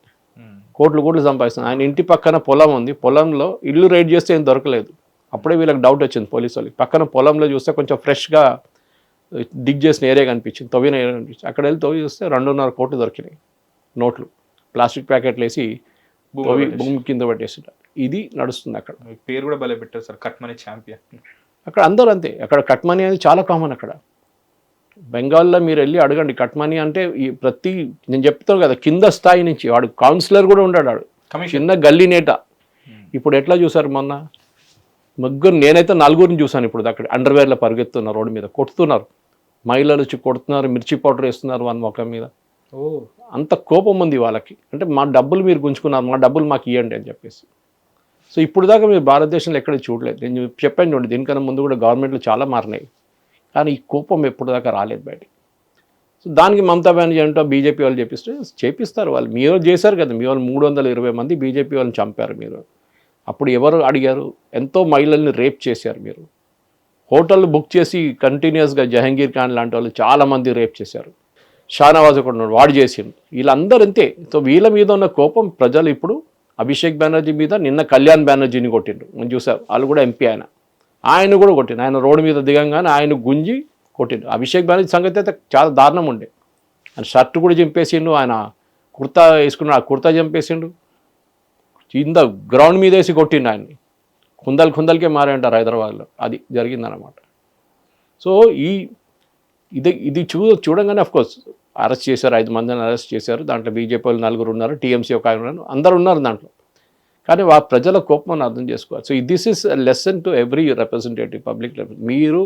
కోట్లు సంపాదిస్తున్నాడు. ఆయన ఇంటి పక్కన పొలం ఉంది, పొలంలో ఇల్లు రైడ్ చేస్తే ఏం దొరకలేదు. అప్పుడే వీళ్ళకి డౌట్ వచ్చింది పోలీసు వాళ్ళకి. పక్కన పొలంలో చూస్తే కొంచెం ఫ్రెష్గా డిగ్ చేసిన ఏరియా కనిపించింది, తవ్విన ఏరియా కనిపించింది. అక్కడ వెళ్ళి తవ్వి చూస్తే 2.5 కోట్లు దొరికినాయి నోట్లు, ప్లాస్టిక్ ప్యాకెట్లు వేసి భూమి కింద పెట్టేసింటారు. ఇది నడుస్తుంది అక్కడ. పేరు కూడా భలే పెట్టారు సార్, కట్ మనీ ఛాంపియన్. అక్కడ అందరూ అంతే, అక్కడ కట్ మనీ అనేది చాలా కామన్. అక్కడ బెంగాల్లో మీరు వెళ్ళి అడగండి, కట్ మనీ అంటే ప్రతి, నేను చెప్తాను కదా, కింద స్థాయి నుంచి వాడు కౌన్సిలర్ కూడా ఉన్నాడు, వాడు చిన్న గల్లీ నేట. ఇప్పుడు ఎట్లా చూసారు మొన్న ముగ్గురు, నేనైతే నలుగురిని చూశాను ఇప్పుడు అక్కడ అండర్వేర్లో పరిగెత్తున్నారు, రోడ్డు మీద కొడుతున్నారు, మహిళలు వచ్చి కొడుతున్నారు, మిర్చి పౌడర్ వేస్తున్నారు వాళ్ళ ముఖం మీద. అంత కోపం ఉంది వాళ్ళకి. అంటే మా డబ్బులు మీరు గుంజుకున్నారు, మా డబ్బులు మాకు ఇవ్వండి అని చెప్పేసి. సో ఇప్పుడు దాకా మీరు భారతదేశంలో ఎక్కడ చూడలేదు. నేను చెప్పాను చూడండి, దీనికన్నా ముందు కూడా గవర్నమెంట్లు చాలా మారినాయి, కానీ ఈ కోపం ఎప్పుడు దాకా రాలేదు బయటికి. సో దానికి మమతా బెనర్జీ అంటూ బీజేపీ వాళ్ళు చేపిస్తారు. వాళ్ళు మీరు చేశారు కదా, మీ వాళ్ళు 320 మంది బీజేపీ వాళ్ళని చంపారు మీరు. అప్పుడు ఎవరు అడిగారు? ఎంతో మహిళల్ని రేప్ చేశారు మీరు. హోటల్ బుక్ చేసి కంటిన్యూస్గా జహంగీర్ ఖాన్ లాంటి వాళ్ళు చాలామంది రేప్ చేశారు. షానవాజ్ కూడా వాడు చేసిండు. వీళ్ళందరూ అంతే. సో వీళ్ళ మీద ఉన్న కోపం ప్రజలు ఇప్పుడు అభిషేక్ బెనర్జీ మీద, నిన్న కళ్యాణ్ బెనర్జీని కొట్టిండ్రు, మనం చూసారు. వాళ్ళు కూడా ఎంపీ, ఆయన కూడా కొట్టిండు. ఆయన రోడ్డు మీద దిగంగానే ఆయన గుంజి కొట్టిండు. అభిషేక్ బెనర్జీ సంగతి అయితే చాలా దారుణం ఉండే. ఆయన షర్ట్ కూడా చంపేసిండు, ఆయన కుర్తా వేసుకున్నాడు, ఆ కుర్తా చంపేసిండు, కింద గ్రౌండ్ మీద వేసి కొట్టిండు ఆయన్ని. కుందలకే మారే అంటారు హైదరాబాద్లో, అది జరిగిందనమాట. సో ఇది చూడంగానే అఫ్కోర్స్ అరెస్ట్ చేశారు, 5 మందిని అరెస్ట్ చేశారు. దాంట్లో బీజేపీ వాళ్ళు 4 ఉన్నారు, టీఎంసీ ఒక 5 ఉన్నారు, అందరు ఉన్నారు దాంట్లో. కానీ ప్రజల కోపం అర్థం చేసుకోవాలి. So this is lesson to every representative, public representative. మీరు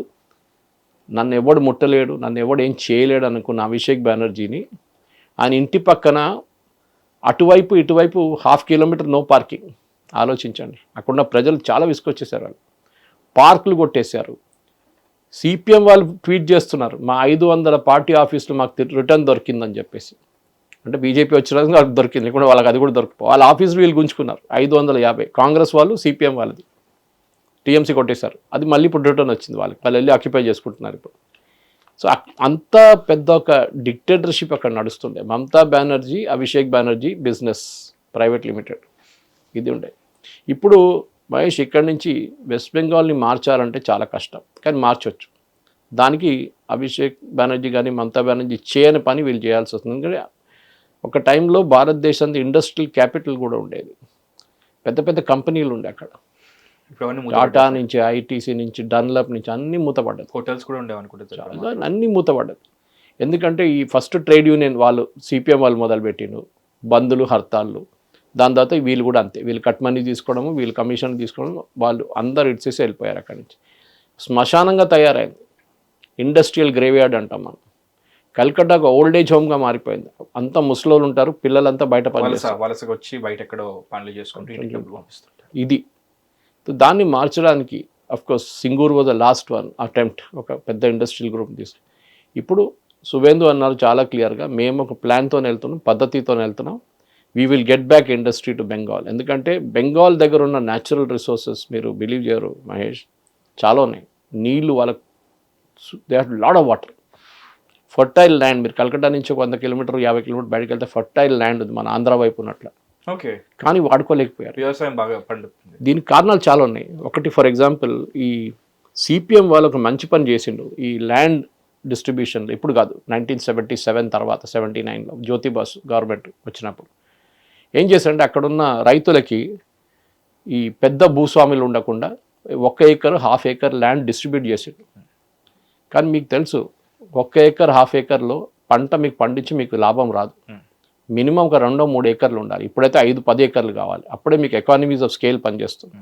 నన్ను ఎవడు ముట్టలేడు, నన్ను ఎవడు ఏం చేయలేడు అనుకున్న అభిషేక్ బెనర్జీని ఆయన ఇంటి పక్కన అటువైపు ఇటువైపు 1/2 కిలోమీటర్ నో పార్కింగ్. ఆలోచించండి. అక్కడున్న ప్రజలు చాలా విసుకొచ్చేసారు. వాళ్ళు పార్కులు కొట్టేశారు. సిపిఎం వాళ్ళు ట్వీట్ చేస్తున్నారు, మా 500 పార్టీ ఆఫీసులు మాకు రిటర్న్ దొరికిందని చెప్పేసి. అంటే బీజేపీ వచ్చిన వాళ్ళకి దొరికింది, లేకుండా వాళ్ళకి అది కూడా దొరికిపో. వాళ్ళ ఆఫీసులు వీళ్ళు గుంజుకున్నారు 550. కాంగ్రెస్ వాళ్ళు, సిపిఎం వాళ్ళది, టీఎంసీ కొట్టేశారు. అది మళ్ళీ ఇప్పుడు రిటర్న్ వచ్చింది వాళ్ళకి, వాళ్ళు వెళ్ళి ఆక్యుపై చేసుకుంటున్నారు ఇప్పుడు. సో అంత పెద్ద ఒక డిక్టేటర్షిప్ అక్కడ నడుస్తుండే. Mamata Banerjee, Abhishek Banerjee business private limited ఇది ఉండే. ఇప్పుడు మహేష్ ఇక్కడి నుంచి వెస్ట్ బెంగాల్ని మార్చాలంటే చాలా కష్టం, కానీ మార్చవచ్చు. దానికి అభిషేక్ బెనర్జీ కానీ మమతా బెనర్జీ చేయని పని వీళ్ళు చేయాల్సి వస్తుంది. ఎందుకంటే ఒక టైంలో భారతదేశంలో ఇండస్ట్రియల్ క్యాపిటల్ కూడా ఉండేది, పెద్ద పెద్ద కంపెనీలు ఉండే అక్కడ. టాటా నుంచి, ఐటీసీ నుంచి, డన్లప్ నుంచి అన్నీ మూతపడ్డది. హోటల్స్ కూడా ఉండేవి అనుకుంటే, అన్నీ మూతపడ్డది. ఎందుకంటే ఈ ఫస్ట్ ట్రేడ్ యూనియన్ వాళ్ళు, సిపిఎం వాళ్ళు మొదలుపెట్టిండు బందులు, హర్తాళ్ళు. దాని తర్వాత వీళ్ళు కూడా అంతే, వీళ్ళు కట్ మనీ తీసుకోవడము, వీళ్ళు కమిషన్ తీసుకోవడం, వాళ్ళు అందరు ఇడ్చేసి వెళ్ళిపోయారు అక్కడి నుంచి. శ్మశానంగా తయారైంది, ఇండస్ట్రియల్ గ్రేవ్యార్డ్ అంటాం మనం. కల్కట్టాకు ఓల్డ్ ఏజ్ హోమ్గా మారిపోయింది. అంతా ముసలోళ్ళు ఉంటారు, పిల్లలంతా బయట వలసకు వచ్చి బయట ఎక్కడో పనులు చేసుకుంటూ ఇది. దాన్ని మార్చడానికి of course Singur was the last one attempt, ఒక పెద్ద ఇండస్ట్రియల్ గ్రూప్ తీసుకు. ఇప్పుడు సువేందు అన్నారు చాలా క్లియర్గా, మేము ఒక ప్లాన్తో వెళ్తున్నాం, పద్ధతితో వెళ్తున్నాం. We will get back industry to Bengal. ఎందుకంటే బెంగాల్ దగ్గర ఉన్న న్యాచురల్ రిసోర్సెస్ మీరు బిలీవ్ చేయరు మహేష్, చాలా ఉన్నాయి. నీళ్ళు వాళ్ళకు, they have lot of water, fertile land. మీరు కలకట్టా నుంచి 100 కిలోమీటర్ 50 కిలోమీటర్ బయటకు వెళ్తే ఫర్టైల్ ల్యాండ్ ఉంది మన ఆంధ్ర వైపు ఉన్నట్ల. ఓకే, కానీ వాడుకోలేకపోయారు. వ్యవసాయం బాగా పండుతుంది. దీనికి కారణాలు చాలా ఉన్నాయి. ఒకటి, ఫర్ ఎగ్జాంపుల్, ఈ సిపిఎం వాళ్ళు ఒక మంచి పని చేసిండు ఈ ల్యాండ్ డిస్ట్రిబ్యూషన్లో. ఇప్పుడు కాదు, 1977 తర్వాత 79లో జ్యోతి బాసు గవర్నమెంట్ వచ్చినప్పుడు ఏం చేశారంటే అక్కడున్న రైతులకి ఈ పెద్ద భూస్వాములు ఉండకుండా 1 ఏకర్ 1/2 ఏకర్ ల్యాండ్ డిస్ట్రిబ్యూట్ చేసిండు. కానీ మీకు తెలుసు, 1 ఏకర్ 1/2 ఏకర్లో పంట మీకు పండించి మీకు లాభం రాదు. మినిమం ఒక 2-3 ఏకర్లు ఉండాలి. ఇప్పుడైతే 5-10 ఏకర్లు కావాలి, అప్పుడే మీకు ఎకానమీస్ ఆఫ్ స్కేల్ పనిచేస్తుంది.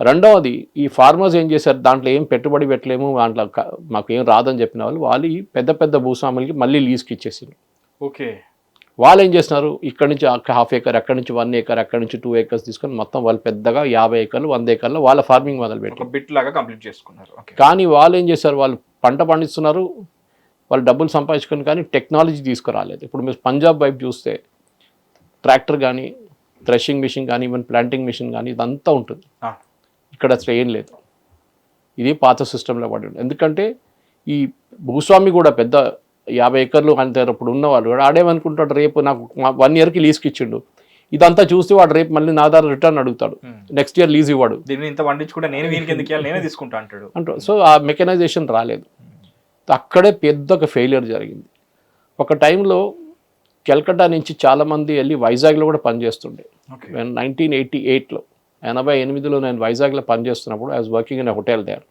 రెండవది, ఈ ఫార్మర్స్ ఏం చేశారు, దాంట్లో ఏం పెట్టుబడి పెట్టలేము, దాంట్లో మాకు ఏం రాదని చెప్పిన వాళ్ళు ఈ పెద్ద పెద్ద భూస్వాములకి మళ్ళీ లీజ్కి ఇచ్చేసింది. ఓకే, వాళ్ళు ఏం చేస్తున్నారు, ఇక్కడ నుంచి 1/2 ఏకర్, అక్కడి నుంచి 1 ఏకర్, అక్కడి నుంచి 2 ఏకర్స్ తీసుకొని మొత్తం వాళ్ళు పెద్దగా 50 ఏకర్లు 100 ఏకర్లు వాళ్ళ ఫార్మింగ్ మొదలుపెట్టారు. బిట్ లాగా కంప్లీట్ చేసుకున్నారు. కానీ వాళ్ళు ఏం చేశారు, వాళ్ళు పంట పండిస్తున్నారు, వాళ్ళు డబ్బులు సంపాదించుకొని, కానీ టెక్నాలజీ తీసుకురాలేదు. ఇప్పుడు మీరు పంజాబ్ వైపు చూస్తే ట్రాక్టర్ కానీ, థ్రెషింగ్ మిషన్ కానీ, ఈవెన్ ప్లాంటింగ్ మిషన్ కానీ ఇదంతా ఉంటుంది. ఇక్కడ అసలు ఏం లేదు. ఇది పాత సిస్టంలో పడి ఉంటుంది. ఎందుకంటే ఈ భూస్వామి కూడా పెద్ద 50 ఏకర్లు అంతే అప్పుడు ఉన్నవాళ్ళు కూడా ఆడేమనుకుంటాడు, రేపు నాకు 1 ఇయర్కి లీజ్కి ఇచ్చిండు, ఇదంతా చూస్తే వాడు రేపు మళ్ళీ నా దగ్గర రిటర్న్ అడుగుతాడు, నెక్స్ట్ ఇయర్ లీజ్ ఇవ్వడు. దీన్ని ఇంత పండించుకుంటే నేను వీనికి ఎందుకు ఇవ్వాలి, నేనే తీసుకుంటా అంటాడు. సో ఆ మెకనైజేషన్ రాలేదు. అక్కడే పెద్ద ఒక ఫెయిలియర్ జరిగింది. ఒక టైంలో కలకట్టా నుంచి చాలామంది వెళ్ళి వైజాగ్లో కూడా పనిచేస్తుండే. 1988లో 88లో నేను వైజాగ్లో పనిచేస్తున్నప్పుడు I was working in hotel there.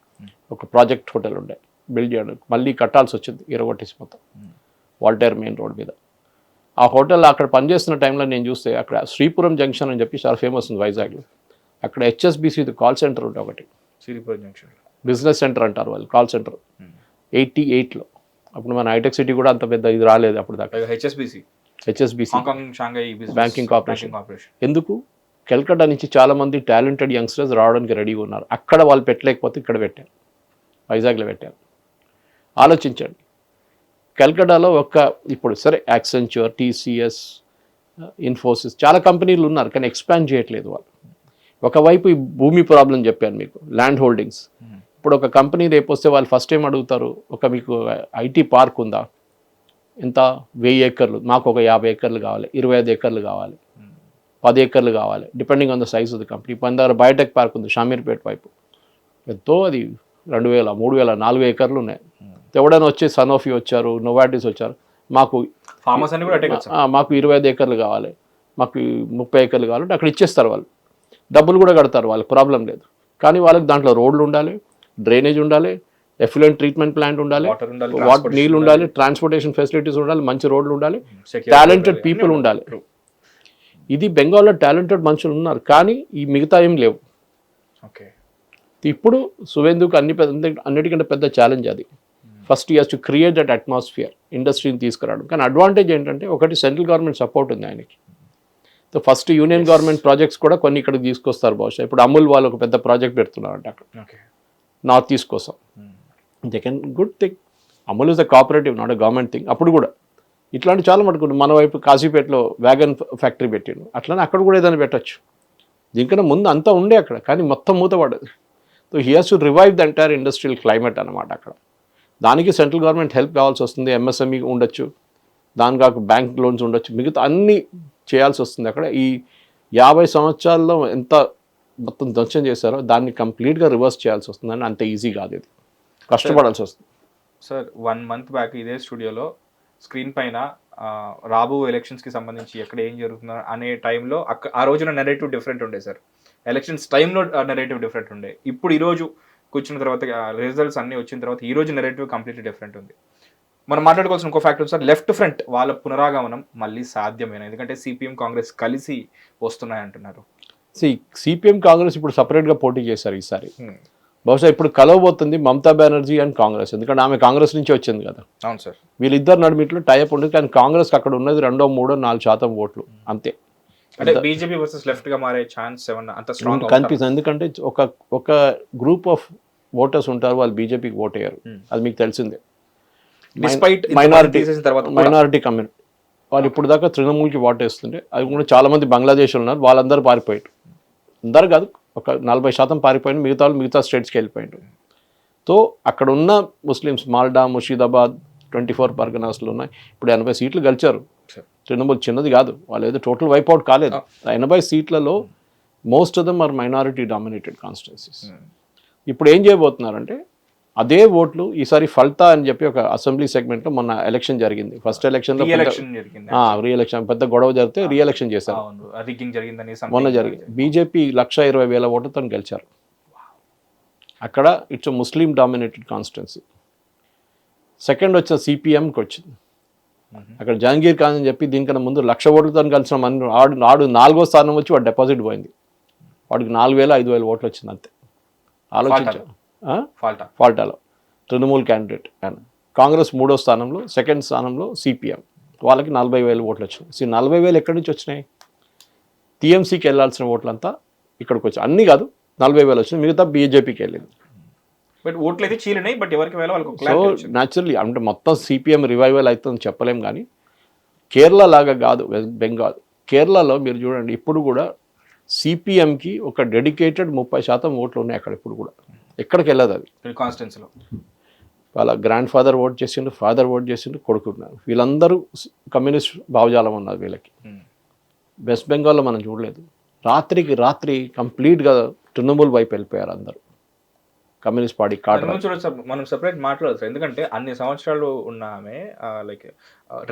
ఒక ప్రాజెక్ట్ హోటల్ ఉండే, బిల్డ్ చేయడానికి మళ్ళీ కట్టాల్సి వచ్చింది, ఇరగొట్టేసి మొత్తం వాల్టేర్ మెయిన్ రోడ్ మీద. ఆ హోటల్ అక్కడ పనిచేస్తున్న టైంలో నేను చూస్తే అక్కడ శ్రీపురం జంక్షన్ అని చెప్పి చాలా ఫేమస్ ఉంది వైజాగ్లో. అక్కడ హెచ్ఎస్బిసి కాల్ సెంటర్ ఉంటుంది ఒకటి, సిరిపురం జంక్షన్. బిజినెస్ సెంటర్ అంటారు వాళ్ళు, కాల్ సెంటర్ 88లో. అప్పుడు మన హైటెక్ సిటీ కూడా అంత పెద్ద ఇది రాలేదు అప్పుడు దాకా. HSBC HSBC Shanghai banking corporation. ఎందుకు కలకట్టా నుంచి చాలామంది టాలెంటెడ్ యంగ్స్టర్స్ రావడానికి రెడీగా ఉన్నారు. అక్కడ వాళ్ళు పెట్టలేకపోతే ఇక్కడ పెట్టారు, వైజాగ్లో పెట్టారు. ఆలోచించండి, కలకట్టాలో ఇప్పుడు సరే యాక్సెంచర్, టీసీఎస్, ఇన్ఫోసిస్ చాలా కంపెనీలు ఉన్నారు, కానీ ఎక్స్పాండ్ చేయట్లేదు వాళ్ళు. ఒకవైపు ఈ భూమి ప్రాబ్లం చెప్పాను మీకు, ల్యాండ్ హోల్డింగ్స్. ఇప్పుడు ఒక కంపెనీ రేపు వస్తే వాళ్ళు ఫస్ట్ టైం అడుగుతారు, మీకు ఐటీ పార్క్ ఉందా, ఎంత 1000 ఎకర్లు, మాకు ఒక 50 ఎకర్లు కావాలి, 25 ఎకర్లు కావాలి, 10 ఎకర్లు కావాలి, depending on the size of the company. మన దగ్గర బయోటెక్ పార్క్ ఉంది షామీర్పేట వైపు, ఎంతో అది 2000, 3000, 4000 ఎకర్లు ఉన్నాయి. ఎవడైనా వచ్చి సనోఫీ వచ్చారు, నోవాటిస్ వచ్చారు, మాకు ఫార్మర్స్ అన్ని కూడా మాకు 25 ఎకర్లు కావాలి, మాకు 30 ఎకర్లు కావాలంటే అక్కడ ఇచ్చేస్తారు వాళ్ళు, డబ్బులు కూడా కడతారు, వాళ్ళకి ప్రాబ్లం లేదు. కానీ వాళ్ళకి దాంట్లో రోడ్లు ఉండాలి, డ్రైనేజ్ ఉండాలి, ఎఫ్లూయెంట్ ట్రీట్మెంట్ ప్లాంట్ ఉండాలి, నీళ్ళు ఉండాలి, ట్రాన్స్పోర్టేషన్ ఫెసిలిటీస్ ఉండాలి, మంచి రోడ్లు ఉండాలి, టాలెంటెడ్ పీపుల్ ఉండాలి. ఇది బెంగాల్లో టాలెంటెడ్ మనుషులు ఉన్నారు, కానీ ఈ మిగతా ఏం లేవు. ఇప్పుడు సువేందుకు అన్నిటికంటే పెద్ద ఛాలెంజ్ అది. First he has to create that atmosphere, ఇండస్ట్రీని తీసుకురావడం. కానీ అడ్వాంటేజ్ ఏంటంటే ఒకటి సెంట్రల్ గవర్నమెంట్ సపోర్ట్ ఉంది ఆయనకి. So first union government projects కూడా కొన్ని ఇక్కడికి తీసుకొస్తారు బహుశా. ఇప్పుడు అమూల్ వాళ్ళు ఒక పెద్ద ప్రాజెక్ట్ పెడుతున్నారంట అక్కడ నార్త్ ఈస్ట్ కోసం. They can good thing. Amul is the cooperative, not a government thing. అప్పుడు కూడా ఇట్లాంటి చాలా మటుకు మన వైపు కాశీపేటలో వ్యాగన్ ఫ్యాక్టరీ పెట్టిండు, అట్లనే అక్కడ కూడా ఏదైనా పెట్టచ్చు. దీనికన్నా ముందు అంతా ఉండే అక్కడ, కానీ మొత్తం మూతపడదు. So he has to revive the entire industrial climate అనమాట అక్కడ. దానికి సెంట్రల్ గవర్నమెంట్ హెల్ప్ కావాల్సి వస్తుంది, ఎంఎస్ఎంఈ ఉండొచ్చు, దాని కాక బ్యాంక్ లోన్స్ ఉండొచ్చు, మిగతా అన్నీ చేయాల్సి వస్తుంది అక్కడ. ఈ 50 సంవత్సరాల్లో ఎంత మొత్తం ధ్వంసం చేశారో దాన్ని కంప్లీట్గా రివర్స్ చేయాల్సి వస్తుందని అంత ఈజీ కాదు, ఇది కష్టపడాల్సి వస్తుంది. సార్ 1 month బ్యాక్ ఇదే స్టూడియోలో స్క్రీన్ పైన రాబో ఎలక్షన్స్కి సంబంధించి ఎక్కడ ఏం జరుగుతుందో అనే టైంలో ఆ రోజున నెరేటివ్ డిఫరెంట్ ఉండే సార్. ఎలక్షన్స్ టైంలో నెరేటివ్ డిఫరెంట్ ఉండే. ఇప్పుడు ఈరోజు కూర్చున్న తర్వాత రిజల్ట్స్ అన్నీ వచ్చిన తర్వాత ఈ రోజు నెరేటివ్ కంప్లీట్లీ డిఫరెంట్ ఉంది. మనం మాట్లాడుకోవాల్సిన ఇంకో ఫ్యాక్టర్ సార్, లెఫ్ట్ ఫ్రంట్ వాళ్ళ పునరాగమనం మళ్ళీ సాధ్యమేనా? ఎందుకంటే సిపిఎం కాంగ్రెస్ కలిసి వస్తున్నాయంటున్నారు. సిపిఎం కాంగ్రెస్ ఇప్పుడు సపరేట్గా పోటీ చేశారు ఈసారి. బహుశా ఇప్పుడు కలవబోతుంది మమతా బెనర్జీ అండ్ కాంగ్రెస్, ఎందుకంటే ఆమె కాంగ్రెస్ నుంచి వచ్చింది కదా. అవును సార్. వీళ్ళిద్దరు నడుమిట్లో టైప్ ఉండదు, కానీ కాంగ్రెస్ అక్కడ ఉన్నది 2, 3, 4% ఓట్లు అంతే. అంటే బీజేపీ వర్సెస్ లెఫ్ట్ గా మారే ఛాన్స్ ఏమన్నా అంత స్ట్రాంగ్ కనిపిస్తుంది? ఎందుకంటే ఒక గ్రూప్ ఆఫ్ ఓటర్స్ ఉంటారు, వాళ్ళు బీజేపీకి ఓట్ అయ్యారు, అది మీకు తెలిసిందే. మైనారిటీ కమ్యూనిటీ వాళ్ళు ఇప్పుడు దాకా తృణమూల్కి ఓట్ వేస్తుంటే, అది కూడా చాలా మంది బంగ్లాదేశ్లో ఉన్నారు, వాళ్ళందరూ పారిపోయారు. అందరు కాదు, ఒక 40% పారిపోయిన, మిగతా స్టేట్స్కి వెళ్ళిపోయారు. సో అక్కడ ఉన్న ముస్లిమ్స్ మాల్డా, ముషీదాబాద్, 24 పర్గనాస్లు ఉన్నాయి. ఇప్పుడు 80 సీట్లు గెలిచారు. తృణమూల్ చిన్నది కాదు, వాళ్ళు ఏదో టోటల్ వైప్అవుట్ కాలేదు. 80 సీట్లలో most of them are minority dominated constituencies. ఇప్పుడు ఏం చేయబోతున్నారంటే అదే ఓట్లు ఈసారి ఫల్తా అని చెప్పి ఒక అసెంబ్లీ సెగ్మెంట్లో మొన్న ఎలక్షన్ జరిగింది. ఫస్ట్ ఎలక్షన్లో రీ-ఎలక్షన్ పెద్ద గొడవ జరిగితే రీ-ఎలక్షన్ చేశారు, మొన్న జరిగింది. బీజేపీ 120,000 ఓట్లతో గెలిచారు. అక్కడ it's Muslim dominated constituency. Second వచ్చిన సిపిఎంకి వచ్చింది, అక్కడ జహంగీర్ ఖాన్ అని చెప్పి దీనికన్నా ముందు 1,00,000 ఓట్లతో కలిసిన ఆడు 4వ స్థానం వచ్చి వాడు డిపాజిట్ పోయింది, వాడికి 4,000-5,000 ఓట్లు వచ్చింది అంతే. ఆలోచించారు. ఫాల్టాలో తృణమూల్ క్యాండిడేట్ ఆయన. కాంగ్రెస్ 3వ స్థానంలో, సెకండ్ స్థానంలో సిపిఎం, వాళ్ళకి 40,000 ఓట్లు వచ్చినాయి. 40,000 ఎక్కడి నుంచి వచ్చినాయి? టీఎంసీకి వెళ్ళాల్సిన ఓట్లంతా ఇక్కడికి వచ్చాయి. అన్నీ కాదు, 40,000 వచ్చినాయి, మిగతా బీజేపీకి వెళ్ళింది. సో న్యాచురల్లీ అంటే మొత్తం సిపిఎం రివైవల్ అవుతుందని చెప్పలేం, కానీ కేరళ లాగా కాదు వెస్ట్ బెంగాల్. కేరళలో మీరు చూడండి, ఇప్పుడు కూడా సిపిఎంకి ఒక డెడికేటెడ్ 30% ఓట్లు ఉన్నాయి అక్కడ. ఇప్పుడు కూడా ఎక్కడికి వెళ్ళదు అది కాన్స్టిట్యున్సీలో. వాళ్ళ గ్రాండ్ ఫాదర్ ఓట్ చేసిండు, ఫాదర్ ఓట్ చేసిండు, కొడుకున్నారు, వీళ్ళందరూ కమ్యూనిస్ట్ భావజాలం ఉన్నారు వీళ్ళకి. వెస్ట్ బెంగాల్లో మనం చూడలేదు, రాత్రికి రాత్రి కంప్లీట్గా తృణమూల్ వైపు వెళ్ళిపోయారు అందరూ, కమ్యూనిస్ట్ పార్టీ కార్డు. మనం సెపరేట్ మాట్లాడచ్చు, ఎందుకంటే అన్ని సంవత్సరాలు ఉన్నామే లైక్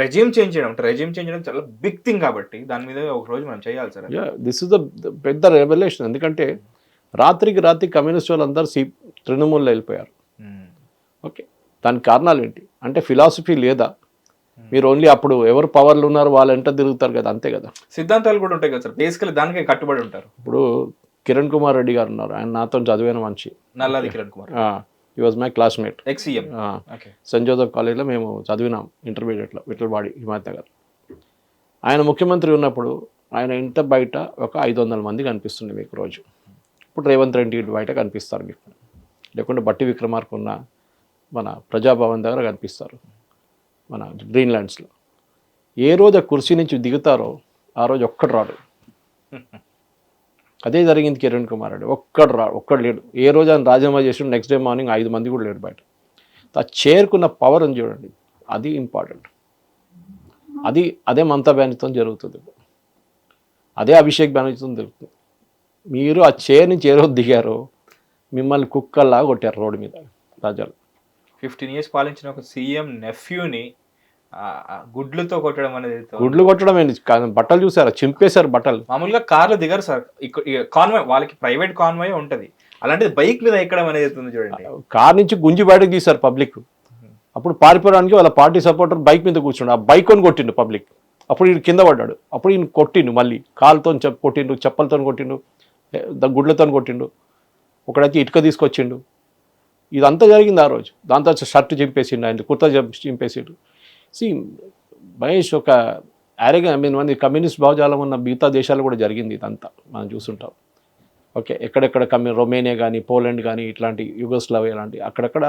రెజ్యూమ్ చేంజ్ చేయడం చాలా బిగ్ థింగ్, కాబట్టి దాని మీద ఒక రోజు మనం చేయాలి సార్. దిస్ ఇస్ ద పెద్ద రెవల్యూషన్. ఎందుకంటే రాత్రికి రాత్రి కమ్యూనిస్ట్ వాళ్ళందరూ తృణమూల్లో వెళ్ళిపోయారు. ఓకే, దానికి కారణాలు ఏంటి అంటే ఫిలాసఫీ లేదా? మీరు ఓన్లీ అప్పుడు ఎవరు పవర్లు ఉన్నారు వాళ్ళు ఎంత తిరుగుతారు కదా, అంతే కదా. సిద్ధాంతాలు కూడా ఉంటాయి కదా సార్, బేసికలీ దానికే కట్టుబడి ఉంటారు. ఇప్పుడు కిరణ్ కుమార్ రెడ్డి గారు ఉన్నారు, ఆయన నాతో చదివిన మనిషి. Nallari Kiran Kumar, he was my classmate. XEM. Okay. Saint Joseph కాలేజ్లో మేము చదివినాం ఇంటర్మీడియట్లో, విఠలవాడి హిమాయత్ నగర్. ఆయన ముఖ్యమంత్రి ఉన్నప్పుడు ఆయన ఇంట బయట ఒక 500 మంది కనిపిస్తుంది మీకు రోజు. ఇప్పుడు రేవంత్ రెడ్డి ఇంటి బయట కనిపిస్తారు మీకు, లేకుంటే బట్టి విక్రమార్క ఉన్న మన ప్రజాభవన్ దగ్గర కనిపిస్తారు మన గ్రీన్లాండ్స్లో. ఏ రోజు ఆ కుర్చీ నుంచి దిగుతారో ఆ రోజు ఒక్కడు రాడు. అదే జరిగింది కిరణ్ కుమార్ రెడ్డి, ఒక్కడు లేడు. ఏ రోజు ఆయన రాజీనామా చేసి నెక్స్ట్ డే మార్నింగ్ 5 మంది కూడా లేడు బయట. ఆ చేరుకున్న పవర్ అని చూడండి, అది ఇంపార్టెంట్. అదే మమతా బెనర్జీతో జరుగుతుంది, అదే అభిషేక్ బెనర్జీతో జరుగుతుంది. మీరు ఆ చైర్ నుంచి ఏ రోజు దిగారో మిమ్మల్ని కుక్కల్లా కొట్టారు రోడ్డు మీద ప్రజలు. 15 years పాలించిన ఒక సీఎం నెఫ్యూని గుడ్లతో కొట్టడం అనేది, గుడ్లు కొట్టడం ఏంటి, బట్టలు చూసారా, చింపేశారు బట్టలు. మామూలుగా కార్లు దిగరు సార్, కాన్వాయ్ వాళ్ళకి ప్రైవేట్ కాన్వాయ్ ఉంటది, అలాంటిది బైక్ మీద ఎక్కడం అనేది చూడండి. కార్ నుంచి గుంజి బయటకు తీశారు పబ్లిక్. అప్పుడు పారిపోవడానికి వాళ్ళ పార్టీ సపోర్టర్ బైక్ మీద కూర్చుండు, ఆ బైక్ కొని కొట్టిండు పబ్లిక్. అప్పుడు ఈయన కింద పడ్డాడు, అప్పుడు ఈయన కొట్టిండు, మళ్ళీ కాలుతో కొట్టిండు, చెప్పలతో కొట్టిండు, గుడ్లతో కొట్టిండు, ఒకడైతే ఇటుక తీసుకొచ్చిండు. ఇదంతా జరిగింది ఆ రోజు. దాంతో షర్ట్ చింపేసిండు, ఆయన కుర్తా చింపేసిండు. సి మహేష్, ఒక మంది కమ్యూనిస్ట్ భావజాలం ఉన్న మిగతా దేశాలు కూడా జరిగింది ఇదంతా, మనం చూస్తుంటాం. ఓకే, ఎక్కడెక్కడ రొమేనియా కానీ, పోలాండ్ కానీ, ఇట్లాంటి యుగోస్లావియా లాంటి అక్కడక్కడ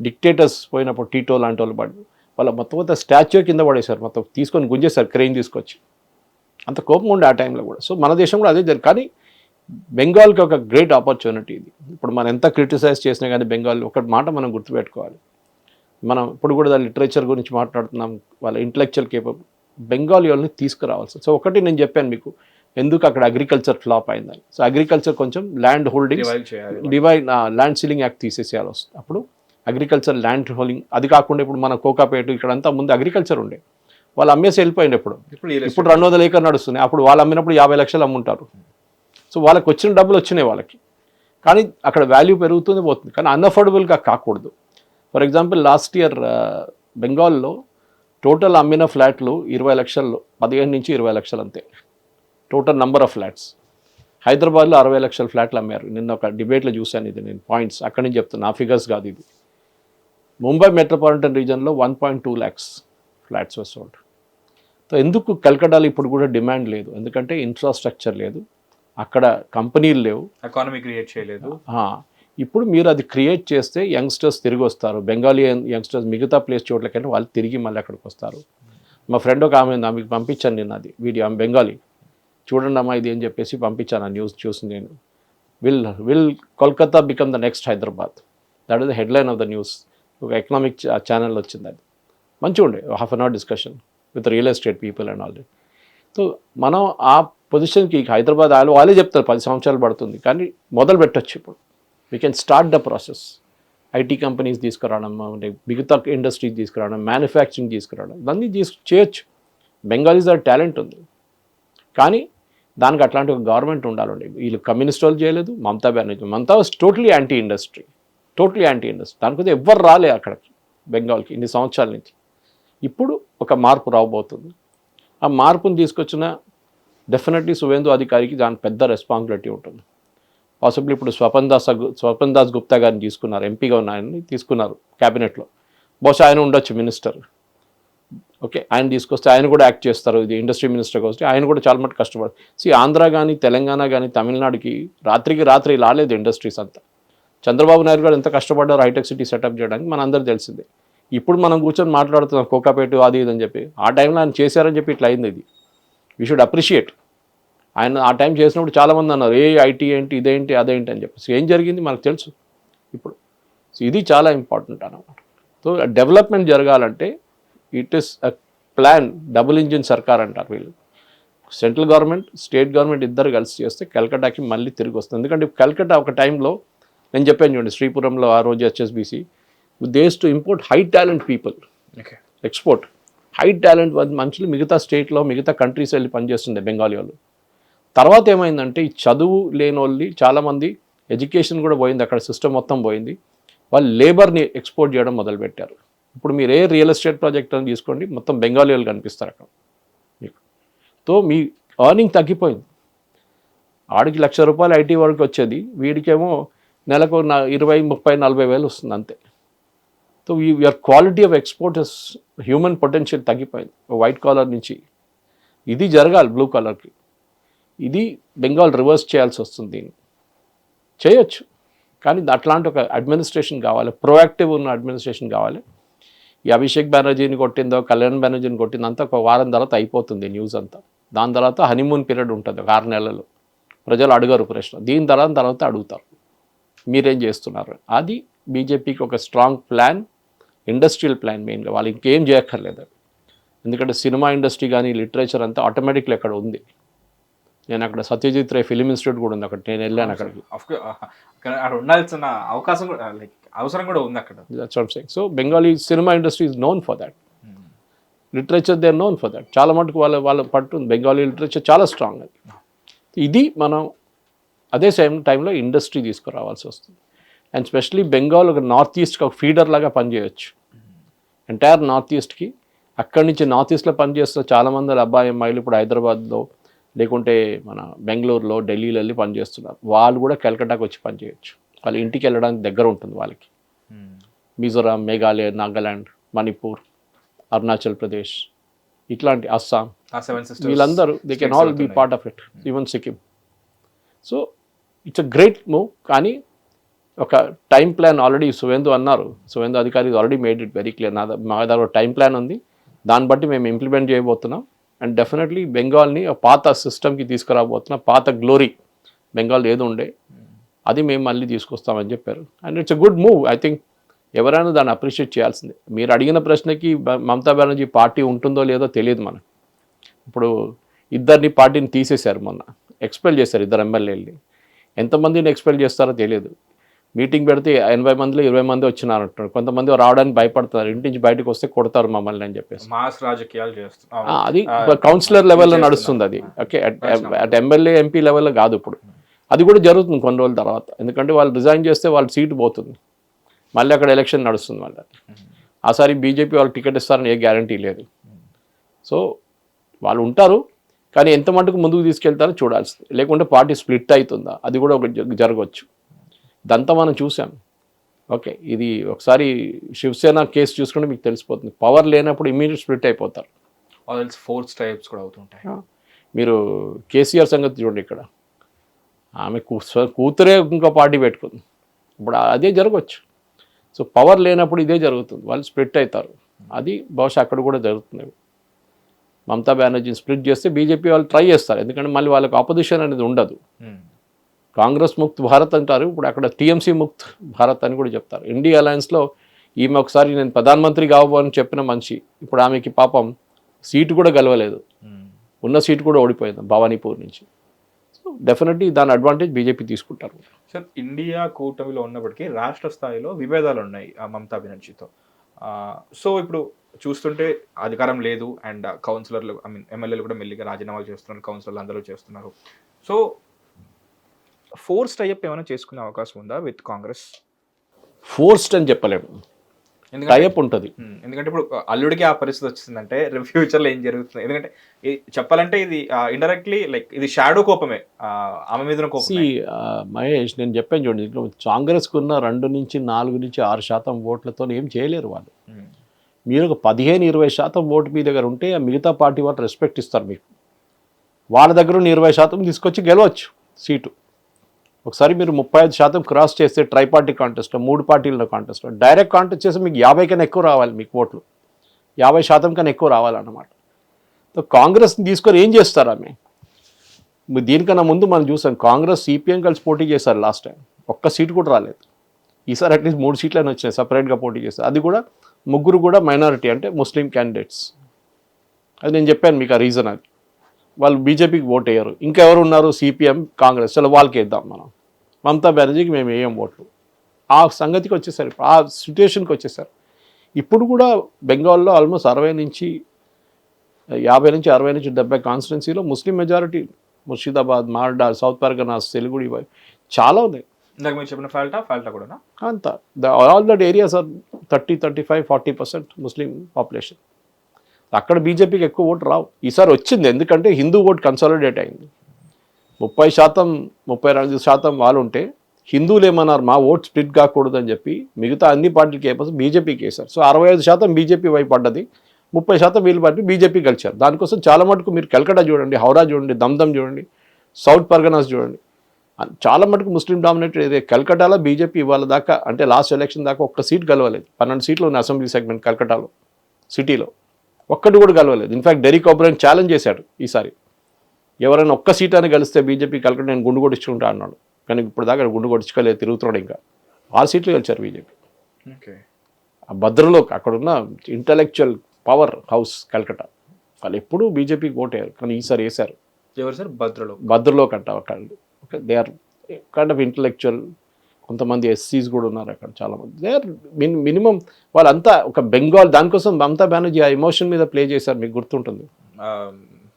డిక్టేటర్స్ పోయినప్పుడు టీటో లాంటి వాళ్ళు వాళ్ళ మొత్తం స్టాచ్యూ కింద పడేశారు, మొత్తం తీసుకొని గుంజేశారు క్రెయిన్ తీసుకొచ్చి. అంత కోపం ఉండే ఆ టైంలో కూడా. సో మన దేశం కూడా అదే జరిగింది. కానీ బెంగాల్కి ఒక గ్రేట్ ఆపర్చునిటీ ఇది. ఇప్పుడు మనం ఎంత క్రిటిసైజ్ చేసినా కానీ బెంగాల్ ఒక మాట మనం గుర్తుపెట్టుకోవాలి. మనం ఇప్పుడు కూడా దాని లిటరేచర్ గురించి మాట్లాడుతున్నాం, వాళ్ళ ఇంటలెక్చువల్ కేపబుల్ బెంగాలీ వాళ్ళని తీసుకురావాల్సి. సో ఒకటి నేను చెప్పాను మీకు ఎందుకు అక్కడ అగ్రికల్చర్ ఫ్లాప్ అయిందని. సో అగ్రికల్చర్ కొంచెం land holding land ceiling act తీసేసేయాలి వస్తుంది. అప్పుడు అగ్రికల్చర్ ల్యాండ్ హోల్డింగ్, అది కాకుండా ఇప్పుడు మన కోకాపేట ఇక్కడంతా ముందు అగ్రికల్చర్ ఉండే, వాళ్ళు అమ్మేసి వెళ్ళిపోయింది. ఇప్పుడు 200 ఏకర్ నడుస్తున్నాయి, అప్పుడు వాళ్ళు అమ్మినప్పుడు 50 లక్షలు అమ్ముంటారు. సో వాళ్ళకి వచ్చిన డబ్బులు వచ్చినాయి వాళ్ళకి, కానీ అక్కడ వాల్యూ పెరుగుతుంది పోతుంది, కానీ అన్అఫోర్డబుల్గా కాకూడదు. ఫర్ ఎగ్జాంపుల్ లాస్ట్ ఇయర్ బెంగాల్లో టోటల్ అమ్మిన ఫ్లాట్లు 20 లక్షల్లో, 15 నుంచి 20 లక్షలు అంతే టోటల్ నంబర్ ఆఫ్ ఫ్లాట్స్. హైదరాబాద్లో 60 లక్షల ఫ్లాట్లు అమ్మారు. నిన్న ఒక డిబేట్లో చూశాను, ఇది నేను పాయింట్స్ అక్కడి నుంచి చెప్తాను, నా ఫిగర్స్ కాదు ఇది. ముంబై మెట్రోపాలిటన్ రీజన్లో 1.2 lakhs flats were sold. So ఎందుకు కల్కటాలో ఇప్పుడు కూడా డిమాండ్ లేదు, ఎందుకంటే ఇన్ఫ్రాస్ట్రక్చర్ లేదు, అక్కడ కంపెనీలు లేవు, ఎకానమీ క్రియేట్ చేయలేదు. ఇప్పుడు మీరు అది క్రియేట్ చేస్తే యంగ్స్టర్స్ తిరిగి వస్తారు, బెంగాలీ యంగ్స్టర్స్ మిగతా ప్లేస్ చోట్లకంటే వాళ్ళు తిరిగి మళ్ళీ అక్కడికి వస్తారు. మా ఫ్రెండ్ ఒక ఆమె మీకు పంపించాను నిన్న అది వీడియో, ఆమె బెంగాలీ, చూడండి అమ్మా ఇది అని చెప్పేసి పంపించాను. ఆ న్యూస్ చూసి నేను will Kolkata become the next Hyderabad, that is the headline of the news. ఒక ఎకనామిక్ ఛానల్ వచ్చింది, అది మంచిగా ఉండే, half an hour discussion with real estate people and all. So మనం ఆ పొజిషన్కి హైదరాబాద్ వాళ్ళే చెప్తారు 10 సంవత్సరాలు పడుతుంది, కానీ మొదలు పెట్టచ్చు ఇప్పుడు. We can start the process. IT companies తీసుకురావడం, అంటే మిగతా ఇండస్ట్రీస్ తీసుకురావడం, మ్యానుఫ్యాక్చరింగ్ తీసుకురావడం, ఇవన్నీ చేయొచ్చు. బెంగాలీస్ ఆ టాలెంట్ ఉంది, కానీ దానికి అట్లాంటి ఒక గవర్నమెంట్ ఉండాలండి. వీళ్ళు కమ్యూనిస్ట్ వాళ్ళు చేయలేదు, Mamata was totally anti industry. దానికోసం ఎవ్వరు రాలే అక్కడికి బెంగాల్కి ఇన్ని సంవత్సరాల నుంచి. ఇప్పుడు ఒక మార్పు రాబోతుంది. ఆ మార్పును తీసుకొచ్చిన డెఫినెట్లీ సువేందు అధికారికి దాని పెద్ద రెస్పాన్సిబిలిటీ ఉంటుంది. పాసిబుల్ ఇప్పుడు స్వపన్ దాస్ గుప్తా గారిని తీసుకున్నారు, ఎంపీగా ఉన్న ఆయన్ని తీసుకున్నారు క్యాబినెట్లో. బహుశా ఆయన ఉండొచ్చు మినిస్టర్. ఓకే, ఆయన తీసుకొస్తే ఆయన కూడా యాక్ట్ చేస్తారు. ఇది ఇండస్ట్రీ మినిస్టర్గా వస్తే ఆయన కూడా చాలా మటు కష్టపడతారు. ఆంధ్ర కానీ తెలంగాణ కానీ తమిళనాడుకి రాత్రికి రాత్రి రాలేదు ఇండస్ట్రీస్ అంతా. చంద్రబాబు నాయుడు గారు ఎంత కష్టపడ్డారు హైటెక్ సిటీ సెటప్ చేయడానికి మన అందరూ తెలిసిందే. ఇప్పుడు మనం కూర్చొని మాట్లాడుతున్నాం కోకాపేట అది ఇది అని చెప్పి, ఆ టైంలో ఆయన చేశారని చెప్పి ఇట్లా అయింది. ఇది వీ షుడ్ అప్రిషియేట్. ఆయన ఆ టైం చేసినప్పుడు చాలామంది అన్నారు ఐటీ ఏంటి, ఇదేంటి, అదేంటి అని చెప్పి. ఏం జరిగింది మనకు తెలుసు ఇప్పుడు. సో ఇది చాలా ఇంపార్టెంట్ అన్నమాట. సో డెవలప్మెంట్ జరగాలంటే it is a plan, double engine సర్కార్ అంటారు వీళ్ళు. సెంట్రల్ గవర్నమెంట్, స్టేట్ గవర్నమెంట్ ఇద్దరు కలిసి చేస్తే కల్కటాకి మళ్ళీ తిరిగి వస్తుంది. ఎందుకంటే కల్కటా ఒక టైంలో నేను చెప్పాను చూడండి, శ్రీపురంలో ఆ రోజు HSBC does to import high talent people, export high talent మనుషులు మిగతా స్టేట్లో మిగతా కంట్రీస్ వెళ్ళి పనిచేస్తుండే బెంగాలీ వాళ్ళు. తర్వాత ఏమైందంటే ఈ చదువు లేని వాళ్ళు చాలామంది, ఎడ్యుకేషన్ కూడా పోయింది, అక్కడ సిస్టమ్ మొత్తం పోయింది, వాళ్ళు లేబర్ని ఎక్స్పోర్ట్ చేయడం మొదలుపెట్టారు. ఇప్పుడు మీరు ఏ రియల్ ఎస్టేట్ ప్రాజెక్ట్ అని తీసుకోండి, మొత్తం బెంగాలీ వాళ్ళు కనిపిస్తారు అక్కడ మీకు. తో మీ ఎర్నింగ్ తగ్గిపోయింది. ఆడికి ₹1,00,000 ఐటీ వరకు వచ్చేది, వీడికేమో నెలకు 20, 30, 40 వేలు వస్తుంది అంతే. So your quality of export is human potential తగ్గిపోయింది వైట్ కాలర్ నుంచి. ఇది జరగాలి బ్లూ కాలర్కి. ఇది బెంగాల్ రివర్స్ చేయాల్సి వస్తుంది. దీన్ని చేయొచ్చు, కానీ అట్లాంటి ఒక అడ్మినిస్ట్రేషన్ కావాలి, ప్రొయాక్టివ్ ఉన్న అడ్మినిస్ట్రేషన్ కావాలి. ఈ అభిషేక్ బెనర్జీని కొట్టిందో, కళ్యాణ్ బెనర్జీని కొట్టిందంతా ఒక వారం తర్వాత అయిపోతుంది న్యూస్ అంతా. దాని తర్వాత హనీమూన్ పీరియడ్ ఉంటుంది ఒక 6 నెలలు. ప్రజలు అడగరు ప్రశ్న, దీని తర్వాత అడుగుతారు మీరేం చేస్తున్నారు. అది బీజేపీకి ఒక స్ట్రాంగ్ ప్లాన్, ఇండస్ట్రియల్ ప్లాన్ మెయిన్గా. వాళ్ళు ఇంకేం చేయక్కర్లేదు, ఎందుకంటే సినిమా ఇండస్ట్రీ కానీ లిటరేచర్ అంతా ఆటోమేటిక్లీ అక్కడ ఉంది. నేను అక్కడ సత్యజిత్ రే ఫిలిం ఇన్స్టిట్యూట్ కూడా ఉంది అక్కడ, నేను వెళ్ళాను అక్కడికి. అక్కడ ఉండాల్సిన అవకాశం కూడా, లైక్ అవసరం కూడా ఉంది అక్కడ. That's what I'm saying. So Bengali cinema industry is known for that, literature they are known for that. చాలా మటుకు వాళ్ళ పట్టు బెంగాలీ లిటరేచర్ చాలా స్ట్రాంగ్. అది ఇది మనం అదే సేమ్ టైంలో ఇండస్ట్రీ తీసుకురావాల్సి వస్తుంది. అండ్ స్పెషలీ బెంగాల్ ఒక నార్త్ ఈస్ట్కి ఒక ఫీడర్ లాగా పనిచేయచ్చు ఎంటైర్ నార్త్ ఈస్ట్కి. అక్కడి నుంచి నార్త్ ఈస్ట్లో పనిచేస్తున్న చాలామంది అబ్బాయి అమ్మాయిలు ఇప్పుడు హైదరాబాద్లో లేకుంటే మన బెంగళూరులో, ఢిల్లీలో వెళ్ళి పనిచేస్తున్నారు. వాళ్ళు కూడా కలకట్టాకి వచ్చి పనిచేయచ్చు. వాళ్ళ ఇంటికి వెళ్ళడానికి దగ్గర ఉంటుంది వాళ్ళకి. మిజోరాం, మేఘాలయ, నాగాలాండ్, మణిపూర్, అరుణాచల్ ప్రదేశ్, ఇట్లాంటి అస్సాం, వీళ్ళందరూ they can all be part of it, even Sikkim. So it's a great move. కానీ ఒక టైం ప్లాన్ ఆల్రెడీ సువేందు అన్నారు, Suvendu Adhikari already made it very clear. మా దగ్గర టైం ప్లాన్ ఉంది, దాన్ని బట్టి మేము ఇంప్లిమెంట్ చేయబోతున్నాం. అండ్ డెఫినెట్లీ బెంగాల్ని పాత సిస్టమ్కి తీసుకురాబోతున్నాం. పాత గ్లోరీ బెంగాల్ ఏదో ఉండే అది మేము మళ్ళీ తీసుకొస్తామని చెప్పారు. And it's a good move. I think ఎవరైనా దాన్ని అప్రిషియేట్ చేయాల్సిందే. మీరు అడిగిన ప్రశ్నకి మమతా బెనర్జీ పార్టీ ఉంటుందో లేదో తెలియదు మనకు. ఇప్పుడు ఇద్దరిని పార్టీని తీసేశారు, మొన్న ఎక్స్పెల్ చేశారు 2 ఎమ్మెల్యేలని. ఎంతమందిని ఎక్స్పెల్ చేస్తారో తెలియదు. మీటింగ్ పెడితే 80 మందిలో 20 మంది వచ్చినారంటారు. కొంతమంది రావడానికి భయపడతారు, ఇంటి నుంచి బయటకు వస్తే కొడతారు మమ్మల్ని అని చెప్పేసి. మాస్ రాజకీయాలు చేస్తున్నారు. అది కౌన్సిలర్ లెవెల్లో నడుస్తుంది అది. ఓకే, అట్ ఎమ్మెల్యే ఎంపీ లెవెల్లో కాదు ఇప్పుడు. అది కూడా జరుగుతుంది కొన్ని రోజుల తర్వాత, ఎందుకంటే వాళ్ళు రిజైన్ చేస్తే వాళ్ళ సీటు పోతుంది, మళ్ళీ అక్కడ ఎలక్షన్ నడుస్తుంది. మళ్ళీ ఆసారి బీజేపీ వాళ్ళు టికెట్ ఇస్తారని ఏ గ్యారంటీ లేదు. సో వాళ్ళు ఉంటారు, కానీ ఎంత మటుకు ముందుకు తీసుకెళ్తారో చూడాల్సింది. లేకుంటే పార్టీ స్ప్లిట్ అవుతుందా, అది కూడా ఒక జరగవచ్చు. ఇదంతా మనం చూసాం. ఓకే, ఇది ఒకసారి శివసేన కేసు చూసుకుంటే మీకు తెలిసిపోతుంది. పవర్ లేనప్పుడు ఇమీడియట్ స్ప్లిట్ అయిపోతారు. ఫోర్స్ టైప్స్ కూడా అవుతుంటాయి. మీరు కేసీఆర్ సంగతి చూడండి, ఇక్కడ ఆమె కూతురే ఇంకో పార్టీ పెట్టుకుంది, ఇప్పుడు అదే జరగవచ్చు. సో పవర్ లేనప్పుడు ఇదే జరుగుతుంది, వాళ్ళు స్ప్లిట్ అవుతారు. అది బహుశా అక్కడ కూడా జరుగుతుంది. మమతా బెనర్జీని స్ప్లిట్ చేస్తే బీజేపీ వాళ్ళు ట్రై చేస్తారు, ఎందుకంటే మళ్ళీ వాళ్ళకి ఆపోజిషన్ అనేది ఉండదు. కాంగ్రెస్ ముక్త్ భారత్ అంటారు, ఇప్పుడు అక్కడ టీఎంసీ ముక్త్ భారత్ అని కూడా చెప్తారు. ఇండియా అలయన్స్లో ఈమె ఒకసారి నేను ప్రధానమంత్రి కావని చెప్పిన మనిషి, ఇప్పుడు ఆమెకి పాపం సీటు కూడా గెలవలేదు, ఉన్న సీటు కూడా ఓడిపోయింది భవానీపూర్ నుంచి. సో డెఫినెట్లీ దాని అడ్వాంటేజ్ బీజేపీ తీసుకుంటారు. సార్, ఇండియా కూటమిలో ఉన్నప్పటికీ రాష్ట్ర స్థాయిలో విభేదాలు ఉన్నాయి మమతా బెనర్జీతో. సో ఇప్పుడు చూస్తుంటే అధికారం లేదు, అండ్ కౌన్సిలర్లు ఎమ్మెల్యేలు కూడా మెల్లిగా రాజీనామాలు చేస్తున్నారు, కౌన్సిలర్లు అందరూ చేస్తున్నారు. సో ఫోర్స్ టైప్ ఏమైనా చేసుకునే అవకాశం ఉందా విత్ కాంగ్రెస్? ఫోర్స్డ్ అని చెప్పలేము, టైప్ ఉంటుంది. ఎందుకంటే ఇప్పుడు అల్లుడికి ఆ పరిస్థితి వచ్చిందంటే ఫ్యూచర్లో ఏం జరుగుతుంది? ఎందుకంటే చెప్పాలంటే ఇది ఇండైరెక్ట్లీ లైక్ ఇది షాడో కోపమే, ఆమె మీద కోపం. మహేష్, నేను చెప్పాను చూడండి, కాంగ్రెస్కు ఉన్న 2 నుంచి 4 నుంచి 6% ఓట్లతో ఏం చేయలేరు వాళ్ళు. మీరు ఒక 15-20% ఓటు మీ దగ్గర ఉంటే మిగతా పార్టీ వాళ్ళు రెస్పెక్ట్ ఇస్తారు మీకు. వాళ్ళ దగ్గర ఉన్న 20% తీసుకొచ్చి గెలవచ్చు సీటు. ఒకసారి మీరు 35% క్రాస్ చేస్తే ట్రైపార్టీ కాంటెస్ట్లో, 3 పార్టీల కాంటెస్ట్లో డైరెక్ట్ కాంటెస్ట్ చేస్తే మీకు 50 కన్నా ఎక్కువ రావాలి, మీకు ఓట్లు 50% కన్నా ఎక్కువ రావాలన్నమాట. సో కాంగ్రెస్ని తీసుకొని ఏం చేస్తారు ఆమె? దీనికన్నా ముందు మనం చూసాం, కాంగ్రెస్ సిపిఎం కలిసి పోటీ చేశారు లాస్ట్ టైం, ఒక్క సీటు కూడా రాలేదు. ఈసారి అట్లీస్ట్ 3 సీట్లైనా వచ్చినాయి, సపరేట్గా పోటీ చేస్తారు. అది కూడా 3 కూడా మైనారిటీ, అంటే ముస్లిం క్యాండిడేట్స్. అది నేను చెప్పాను మీకు ఆ రీజన్. అది వాళ్ళు బీజేపీకి ఓట్ వేయరు. ఇంకెవరు ఉన్నారు? సిపిఎం, కాంగ్రెస్. చలో వాళ్ళకి వేద్దాం మనం, మమతా బెనర్జీకి మేము వేయం ఓట్లు. ఆ సంగతికి వచ్చేసారు, ఆ సిచ్యుయేషన్కి వచ్చేసారు. ఇప్పుడు కూడా బెంగాల్లో ఆల్మోస్ట్ 50 నుంచి 70 కాన్స్టిట్యున్సీలో Muslim majority. Murshidabad, Malda, south Parganas, తెలుగుడి చాలా ఉన్నాయి. ఇందాక మీరు చెప్పిన ఫాల్టా కూడా అంతా all that areas are 30, 35, 40% Muslim population. అక్కడ బీజేపీకి ఎక్కువ ఓటు రావు. ఈసారి వచ్చింది, ఎందుకంటే హిందూ ఓట్ కన్సాలిడేట్ అయింది. 32% వాళ్ళు ఉంటే హిందువులు ఏమన్నారు, మా ఓట్ స్ప్లిట్ కాకూడదు అని చెప్పి మిగతా అన్ని పార్టీలకి వేయకపోతే బీజేపీకి వేశారు. సో 65% బీజేపీ వైపు పడ్డది, 30% వీళ్ళు పార్టీ బీజేపీ గెలిచారు. దానికోసం చాలా మటుకు మీరు కల్కటా చూడండి, హౌరా చూడండి, దమ్దమ్ చూడండి, సౌత్ పర్గనాస్ చూడండి, చాలా మటుకు ముస్లిం డామినేటెడ్ ఏదే. కల్కటాలో బీజేపీ ఇవాళ దాకా అంటే లాస్ట్ ఎలక్షన్ దాకా ఒక్క సీట్ గెలవలేదు. 12 సీట్లు ఉన్న అసెంబ్లీ సెగ్మెంట్ కల్కటాలో సిటీలో ఒక్కటి కూడా గెలవలేదు. ఇన్ఫాక్ట్ డెరిక్ ఓబ్రైన్ ఛాలెంజ్ చేశాడు ఈసారి, ఎవరైనా ఒక్క సీట్ అని గెలిస్తే బీజేపీ కల్కటా నేను గుండు కొట్టించుకుంటా అన్నాడు. కానీ ఇప్పుడు దాకా గుండు కొట్టించుకోలేదు, తిరుగుతున్నాడు. ఇంకా 6 సీట్లు గెలిచారు బీజేపీ. ఆ భద్రలో అక్కడున్న ఇంటలెక్చువల్ పవర్ హౌస్ కల్కటా వాళ్ళు ఎప్పుడూ బీజేపీకి ఓటేయారు, కానీ ఈసారి వేశారు. ఎవరు సార్? భద్రలో కంట they are kind of intellectual. కొంతమంది ఎస్సీస్ కూడా ఉన్నారు అక్కడ చాలామంది. దే ఆర్ మినిమం వాళ్ళంతా ఒక బెంగాల్. దానికోసం మమతా బెనర్జీ ఆ ఎమోషన్ మీద ప్లే చేశారు, మీకు గుర్తుంటుంది.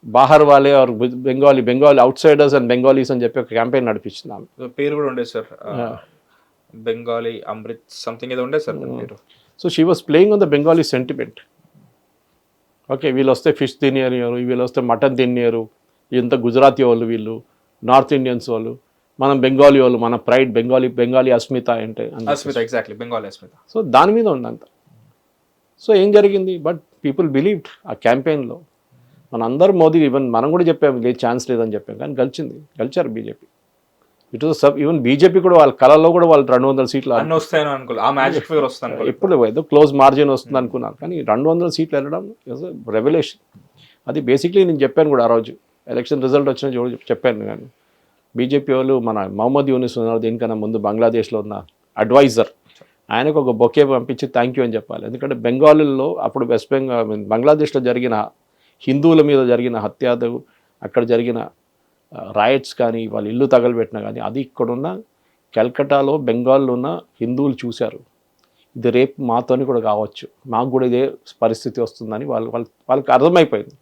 బాహర్ వాలే or Bengali outsiders and Bengalis అని చెప్పి ఒక క్యాంపెయిన్ నడిపించింది ఆమె. పేరు కూడా ఉండేది సార్, బెంగాలీ అమృత్ సంథింగ్ ఏదో ఉండేది సార్ పేరు. So she was playing on the Bengali sentiment. Okay, వీళ్ళు వస్తే ఫిష్ తినేరు, వీళ్ళు వస్తే మటన్ తినేరు, ఇంత గుజరాతీ వాళ్ళు, వీళ్ళు నార్త్ ఇండియన్స్ వాళ్ళు, మనం బెంగాలీ వాళ్ళు, మన ప్రైడ్ బెంగాలీ అస్మిత అంటే ఎగ్జాక్ట్లీ బెంగాలీ అస్మిత. సో దాని మీద ఉందంత. సో ఏం జరిగింది? బట్ పీపుల్ బిలీవ్డ్ ఆ క్యాంపెయిన్లో. మనందరూ మోదీ, ఈవెన్ మనం కూడా చెప్పాము లేదు ఛాన్స్ లేదని చెప్పాం, కానీ గెలిచారు బీజేపీ. ఇట్ వాస్ బీజేపీ కూడా వాళ్ళ కళలో కూడా వాళ్ళు 200 సీట్లు ఎప్పుడు ఏదో క్లోజ్ మార్జిన్ వస్తుంది అనుకున్నారు, కానీ 200 సీట్లు వెళ్ళడం రెవల్యూషన్. అది బేసిక్లీ నేను చెప్పాను కూడా ఆ రోజు ఎలక్షన్ రిజల్ట్ వచ్చిన చెప్పాను. కానీ బీజేపీ వాళ్ళు మన మహమ్మద్ యూనిస్ ఉన్నారు, దీనికన్నా ముందు బంగ్లాదేశ్లో ఉన్న అడ్వైజర్, ఆయనకు ఒక బొకే పంపించి థ్యాంక్ యూ అని చెప్పాలి. ఎందుకంటే బెంగాల్లో అప్పుడు బంగ్లాదేశ్లో జరిగిన హిందువుల మీద జరిగిన హత్యాలు, అక్కడ జరిగిన రాయట్స్ కానీ, వాళ్ళ ఇల్లు తగలబెట్టినా కానీ, అది ఇక్కడున్న కల్కటాలో బెంగాల్లో ఉన్న హిందువులు చూశారు. ఇది రేపు మాతోని కూడా కావచ్చు, మాకు కూడా ఇదే పరిస్థితి వస్తుందని వాళ్ళకి అర్థమైపోయింది.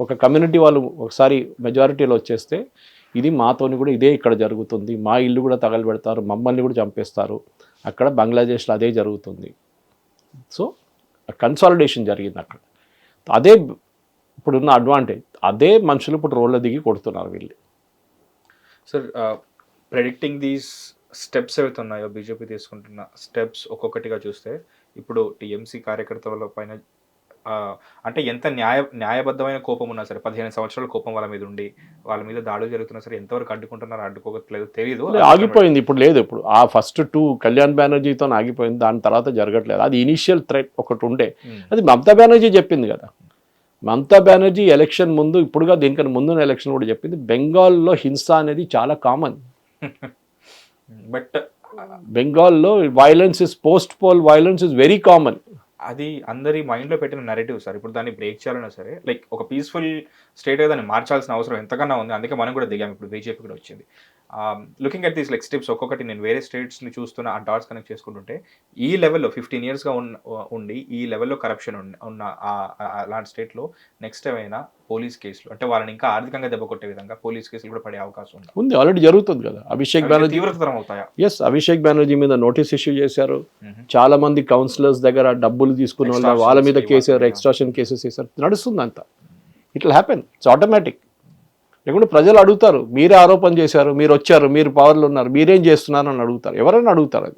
ఒక కమ్యూనిటీ వాళ్ళు ఒకసారి మెజారిటీలో వచ్చేస్తే ఇది మాతోని కూడా ఇదే ఇక్కడ జరుగుతుంది, మా ఇల్లు కూడా తగలబెడతారు, మమ్మల్ని కూడా చంపేస్తారు, అక్కడ బంగ్లాదేశ్లో అదే జరుగుతుంది. సో కన్సాలిడేషన్ జరిగింది అక్కడ. అదే ఇప్పుడున్న అడ్వాంటేజ్. అదే మనుషులు ఇప్పుడు రోడ్ల దిగి కొడుతున్నారు వీళ్ళు. సార్ ప్రెడిక్టింగ్ దీస్ స్టెప్స్ ఏవైతే ఉన్నాయో బీజేపీ తీసుకుంటున్న స్టెప్స్ ఒక్కొక్కటిగా చూస్తే, ఇప్పుడు టీఎంసీ కార్యకర్తల పైన అంటే ఎంత న్యాయబద్ధమైన కోపం ఉన్నా సరే, 15 సంవత్సరాల కోపం వాళ్ళ మీద ఉండి వాళ్ళ మీద దాడులు జరుగుతున్నా సరే, ఎంతవరకు అడ్డుకుంటున్నారో అడ్డుకోవట్లేదు తెలియదు. ఆగిపోయింది ఇప్పుడు, లేదు ఇప్పుడు ఆ ఫస్ట్ 2 కళ్యాణ్ బెనర్జీతో ఆగిపోయింది, దాని తర్వాత జరగట్లేదు. అది ఇనిషియల్ థ్రెట్ ఒకటి ఉండే, అది మమతా బెనర్జీ చెప్పింది కదా. మమతా బెనర్జీ ఎలక్షన్ ముందు, ఇప్పుడుగా దీనికన్నా ముందున్న ఎలక్షన్ కూడా చెప్పింది, బెంగాల్లో హింస అనేది చాలా కామన్. బట్ బెంగాల్లో post poll violence is very common. అది అందరి మైండ్లో పెట్టిన నెరేటివ్ సార్. ఇప్పుడు దాన్ని బ్రేక్ చేయాలన్నా సరే, లైక్ ఒక పీస్ఫుల్ స్టేట్గా దాన్ని మార్చాల్సిన అవసరం ఎంతకన్నా ఉంది. అందుకే మనం కూడా దిగాము, ఇప్పుడు బీజేపీ కూడా వచ్చింది. Looking at these like steps ఒక్కొక్కటి నేను వేరే స్టేట్స్ని చూస్తున్న ఆ డాట్స్ కనెక్ట్ చేసుకుంటుంటే, ఈ లెవెల్లో 15 yearsగా ఉండి ఈ లెవెల్లో కరప్షన్ ఉన్న అలాంటి స్టేట్లో నెక్స్ట్ ఏమైనా పోలీస్ కేసులు, అంటే వాళ్ళని ఇంకా ఆర్థికంగా దెబ్బ కొట్టే విధంగా పోలీస్ కేసులు కూడా పడే అవకాశం ఉంది. ఆల్రెడీ జరుగుతుంది కదా. అభిషేక్ బెనర్జీ తీవ్రతరం అవుతాయా? ఎస్, అభిషేక్ బెనర్జీ మీద నోటీస్ ఇష్యూ చేశారు. చాలా మంది కౌన్సిలర్స్ దగ్గర డబ్బులు తీసుకున్న వాళ్ళ మీద కేసు, ఎక్స్ట్రాషన్ కేసెస్ వేశారు. నడుస్తుంది అంతా. It will happen, it's automatic. లేకుంటే ప్రజలు అడుగుతారు, మీరే ఆరోపణ చేశారు, మీరు వచ్చారు, మీరు పవర్లో ఉన్నారు, మీరేం చేస్తున్నారు అని అడుగుతారు. ఎవరైనా అడుగుతారు.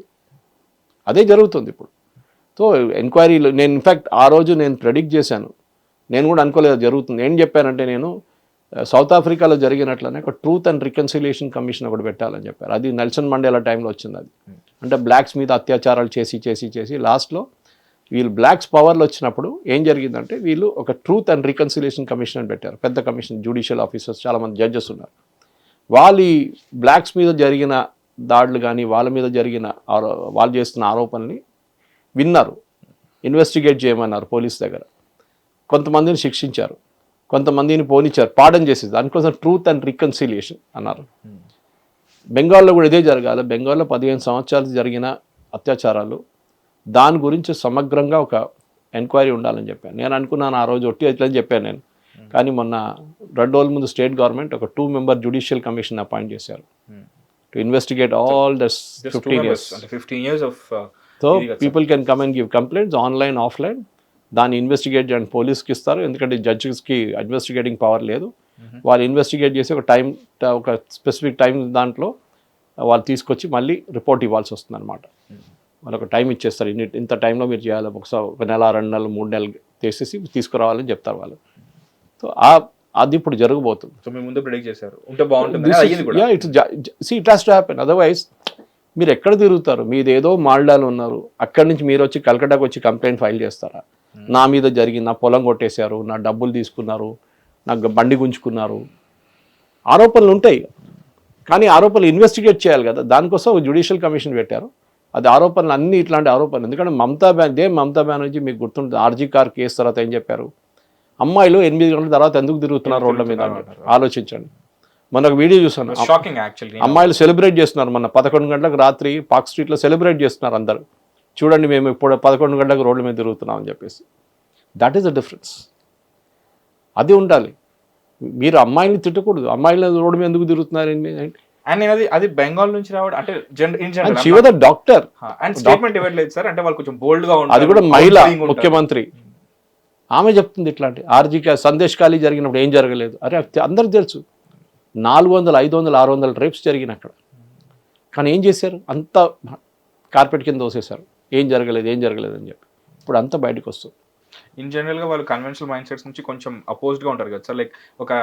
అదే జరుగుతుంది ఇప్పుడు. సో ఎంక్వైరీలు, నేను ఇన్ఫ్యాక్ట్ ఆ రోజు నేను ప్రెడిక్ట్ చేశాను, నేను కూడా అనుకోలేదు జరుగుతుంది. ఏం చెప్పానంటే, నేను సౌత్ ఆఫ్రికాలో జరిగినట్లనే ఒక ట్రూత్ అండ్ రికన్సిలియేషన్ కమిషన్ ఒకటి పెట్టాలని చెప్పారు. అది నెల్సన్ మండేలా టైంలో వచ్చింది. అది అంటే బ్లాక్స్ మీద అత్యాచారాలు చేసి లాస్ట్లో వీళ్ళు బ్లాక్స్ పవర్లో వచ్చినప్పుడు ఏం జరిగిందంటే, వీళ్ళు ఒక ట్రూత్ అండ్ రికన్సిలియేషన్ కమిషన్ అని పెట్టారు. పెద్ద కమిషన్, జ్యుడిషియల్ ఆఫీసర్స్, చాలామంది జడ్జెస్ ఉన్నారు. వాళ్ళు బ్లాక్స్ మీద జరిగిన దాడులు కానీ, వాళ్ళ మీద జరిగిన వాళ్ళు చేస్తున్న ఆరోపణల్ని విన్నారు, ఇన్వెస్టిగేట్ చేయమన్నారు పోలీస్ దగ్గర. కొంతమందిని శిక్షించారు, కొంతమందిని పోనిచ్చారు, పార్డన్ చేసేది. దానికోసం ట్రూత్ అండ్ రికన్సిలియేషన్ అన్నారు. బెంగాల్లో కూడా ఇదే జరగాలి. బెంగాల్లో 15 సంవత్సరాలు జరిగిన అత్యాచారాలు, దాని గురించి సమగ్రంగా ఒక ఎంక్వైరీ ఉండాలని చెప్పాను. నేను అనుకున్నాను ఆ రోజు ఒట్టి ఎట్లని చెప్పాను నేను. కానీ మొన్న 2 రోజుల ముందు స్టేట్ గవర్నమెంట్ ఒక 2-member జ్యుడిషియల్ కమిషన్ అపాయింట్ చేశారు to investigate all this 15 years. So people can come and give complaints online, offline. దాన్ని ఇన్వెస్టిగేట్ చేయడానికి పోలీస్కి ఇస్తారు, ఎందుకంటే జడ్జెస్కి ఇన్వెస్టిగేటింగ్ పవర్ లేదు. వాళ్ళు ఇన్వెస్టిగేట్ చేసి ఒక స్పెసిఫిక్ టైం దాంట్లో వాళ్ళు తీసుకొచ్చి మళ్ళీ రిపోర్ట్ ఇవ్వాల్సి వస్తుంది అనమాట. వాళ్ళు ఒక టైం ఇచ్చేస్తారు, ఇంత టైంలో మీరు చేయాలి, ఒకసారి 1 నెల 2 నెలలు 3 నెలలు చేసేసి తీసుకురావాలని చెప్తారు వాళ్ళు. సో అది ఇప్పుడు జరగబోతుంది. సో మీరు ముందు ప్రిడిక్ట్ చేశారు, ఉంటే బాగుంటుంది. It has to happen, otherwise మీరు ఎక్కడ తిరుగుతారు? మీది ఏదో మాల్డాలో ఉన్నారు, అక్కడి నుంచి మీరు వచ్చి కలకటాకు వచ్చి కంప్లైంట్ ఫైల్ చేస్తారా? నా మీద జరిగింది, నా పొలం కొట్టేశారు, నా డబ్బులు తీసుకున్నారు, నా బండి గుంజుకున్నారు, ఆరోపణలు ఉంటాయి. కానీ ఆరోపణలు ఇన్వెస్టిగేట్ చేయాలి కదా, దానికోసం జ్యుడిషియల్ కమిషన్ పెట్టారు. అది ఆరోపణలు అన్నీ ఇట్లాంటి ఆరోపణలు. ఎందుకంటే మమతా బెనర్జీ మీకు గుర్తుంటుంది, ఆర్జీ కార్ కేసు తర్వాత ఏం చెప్పారు? అమ్మాయిలు 8 గంటల తర్వాత ఎందుకు తిరుగుతున్నారు రోడ్ల మీద? ఆలోచించండి. మొన్న ఒక వీడియో చూసాను, షాకింగ్ యాక్చువల్లీ. అమ్మాయిలు సెలబ్రేట్ చేస్తున్నారు, మొన్న 11 గంటలకు రాత్రి పార్క్ స్ట్రీట్లో సెలబ్రేట్ చేస్తున్నారు అందరూ. చూడండి మేము ఇప్పుడు 11 గంటలకు రోడ్ల మీద తిరుగుతున్నాం అని చెప్పేసి. That is the difference. అది ఉండాలి. మీరు అమ్మాయిని తిట్టకూడదు, అమ్మాయిలు రోడ్డు మీద ఎందుకు తిరుగుతున్నారు అండ్ నేను అది బెంగాల్ నుంచి రావడం అంటే she was the doctor and statement ఇవ్వట్లేదు సార్, అంటే వాళ్ళు కొంచెం బోల్డ్ గా ఉంటారు. అది కూడా మహిళ ముఖ్యమంత్రి, ఆమె చెప్తుంది ఇట్లాంటి ఆర్జీకే సందేశ్ ఖాళీ జరిగినప్పుడు ఏం జరగలేదు. అరే అందరికి తెలుసు, 400, 500, 600 రేప్స్ జరిగినాయి అక్కడ. కానీ ఏం చేశారు? అంత కార్పెట్ కింద దోసేశారు, ఏం జరగలేదు అని చెప్పి. ఇప్పుడు అంతా బయటకు వస్తుంది. ఇన్ జనరల్ గా వాళ్ళు కన్వెన్షనల్ మైండ్ సెట్స్ నుంచి కొంచెం అపోజ్డ్ గా ఉంటారు కదా సార్. లైక్ ఒక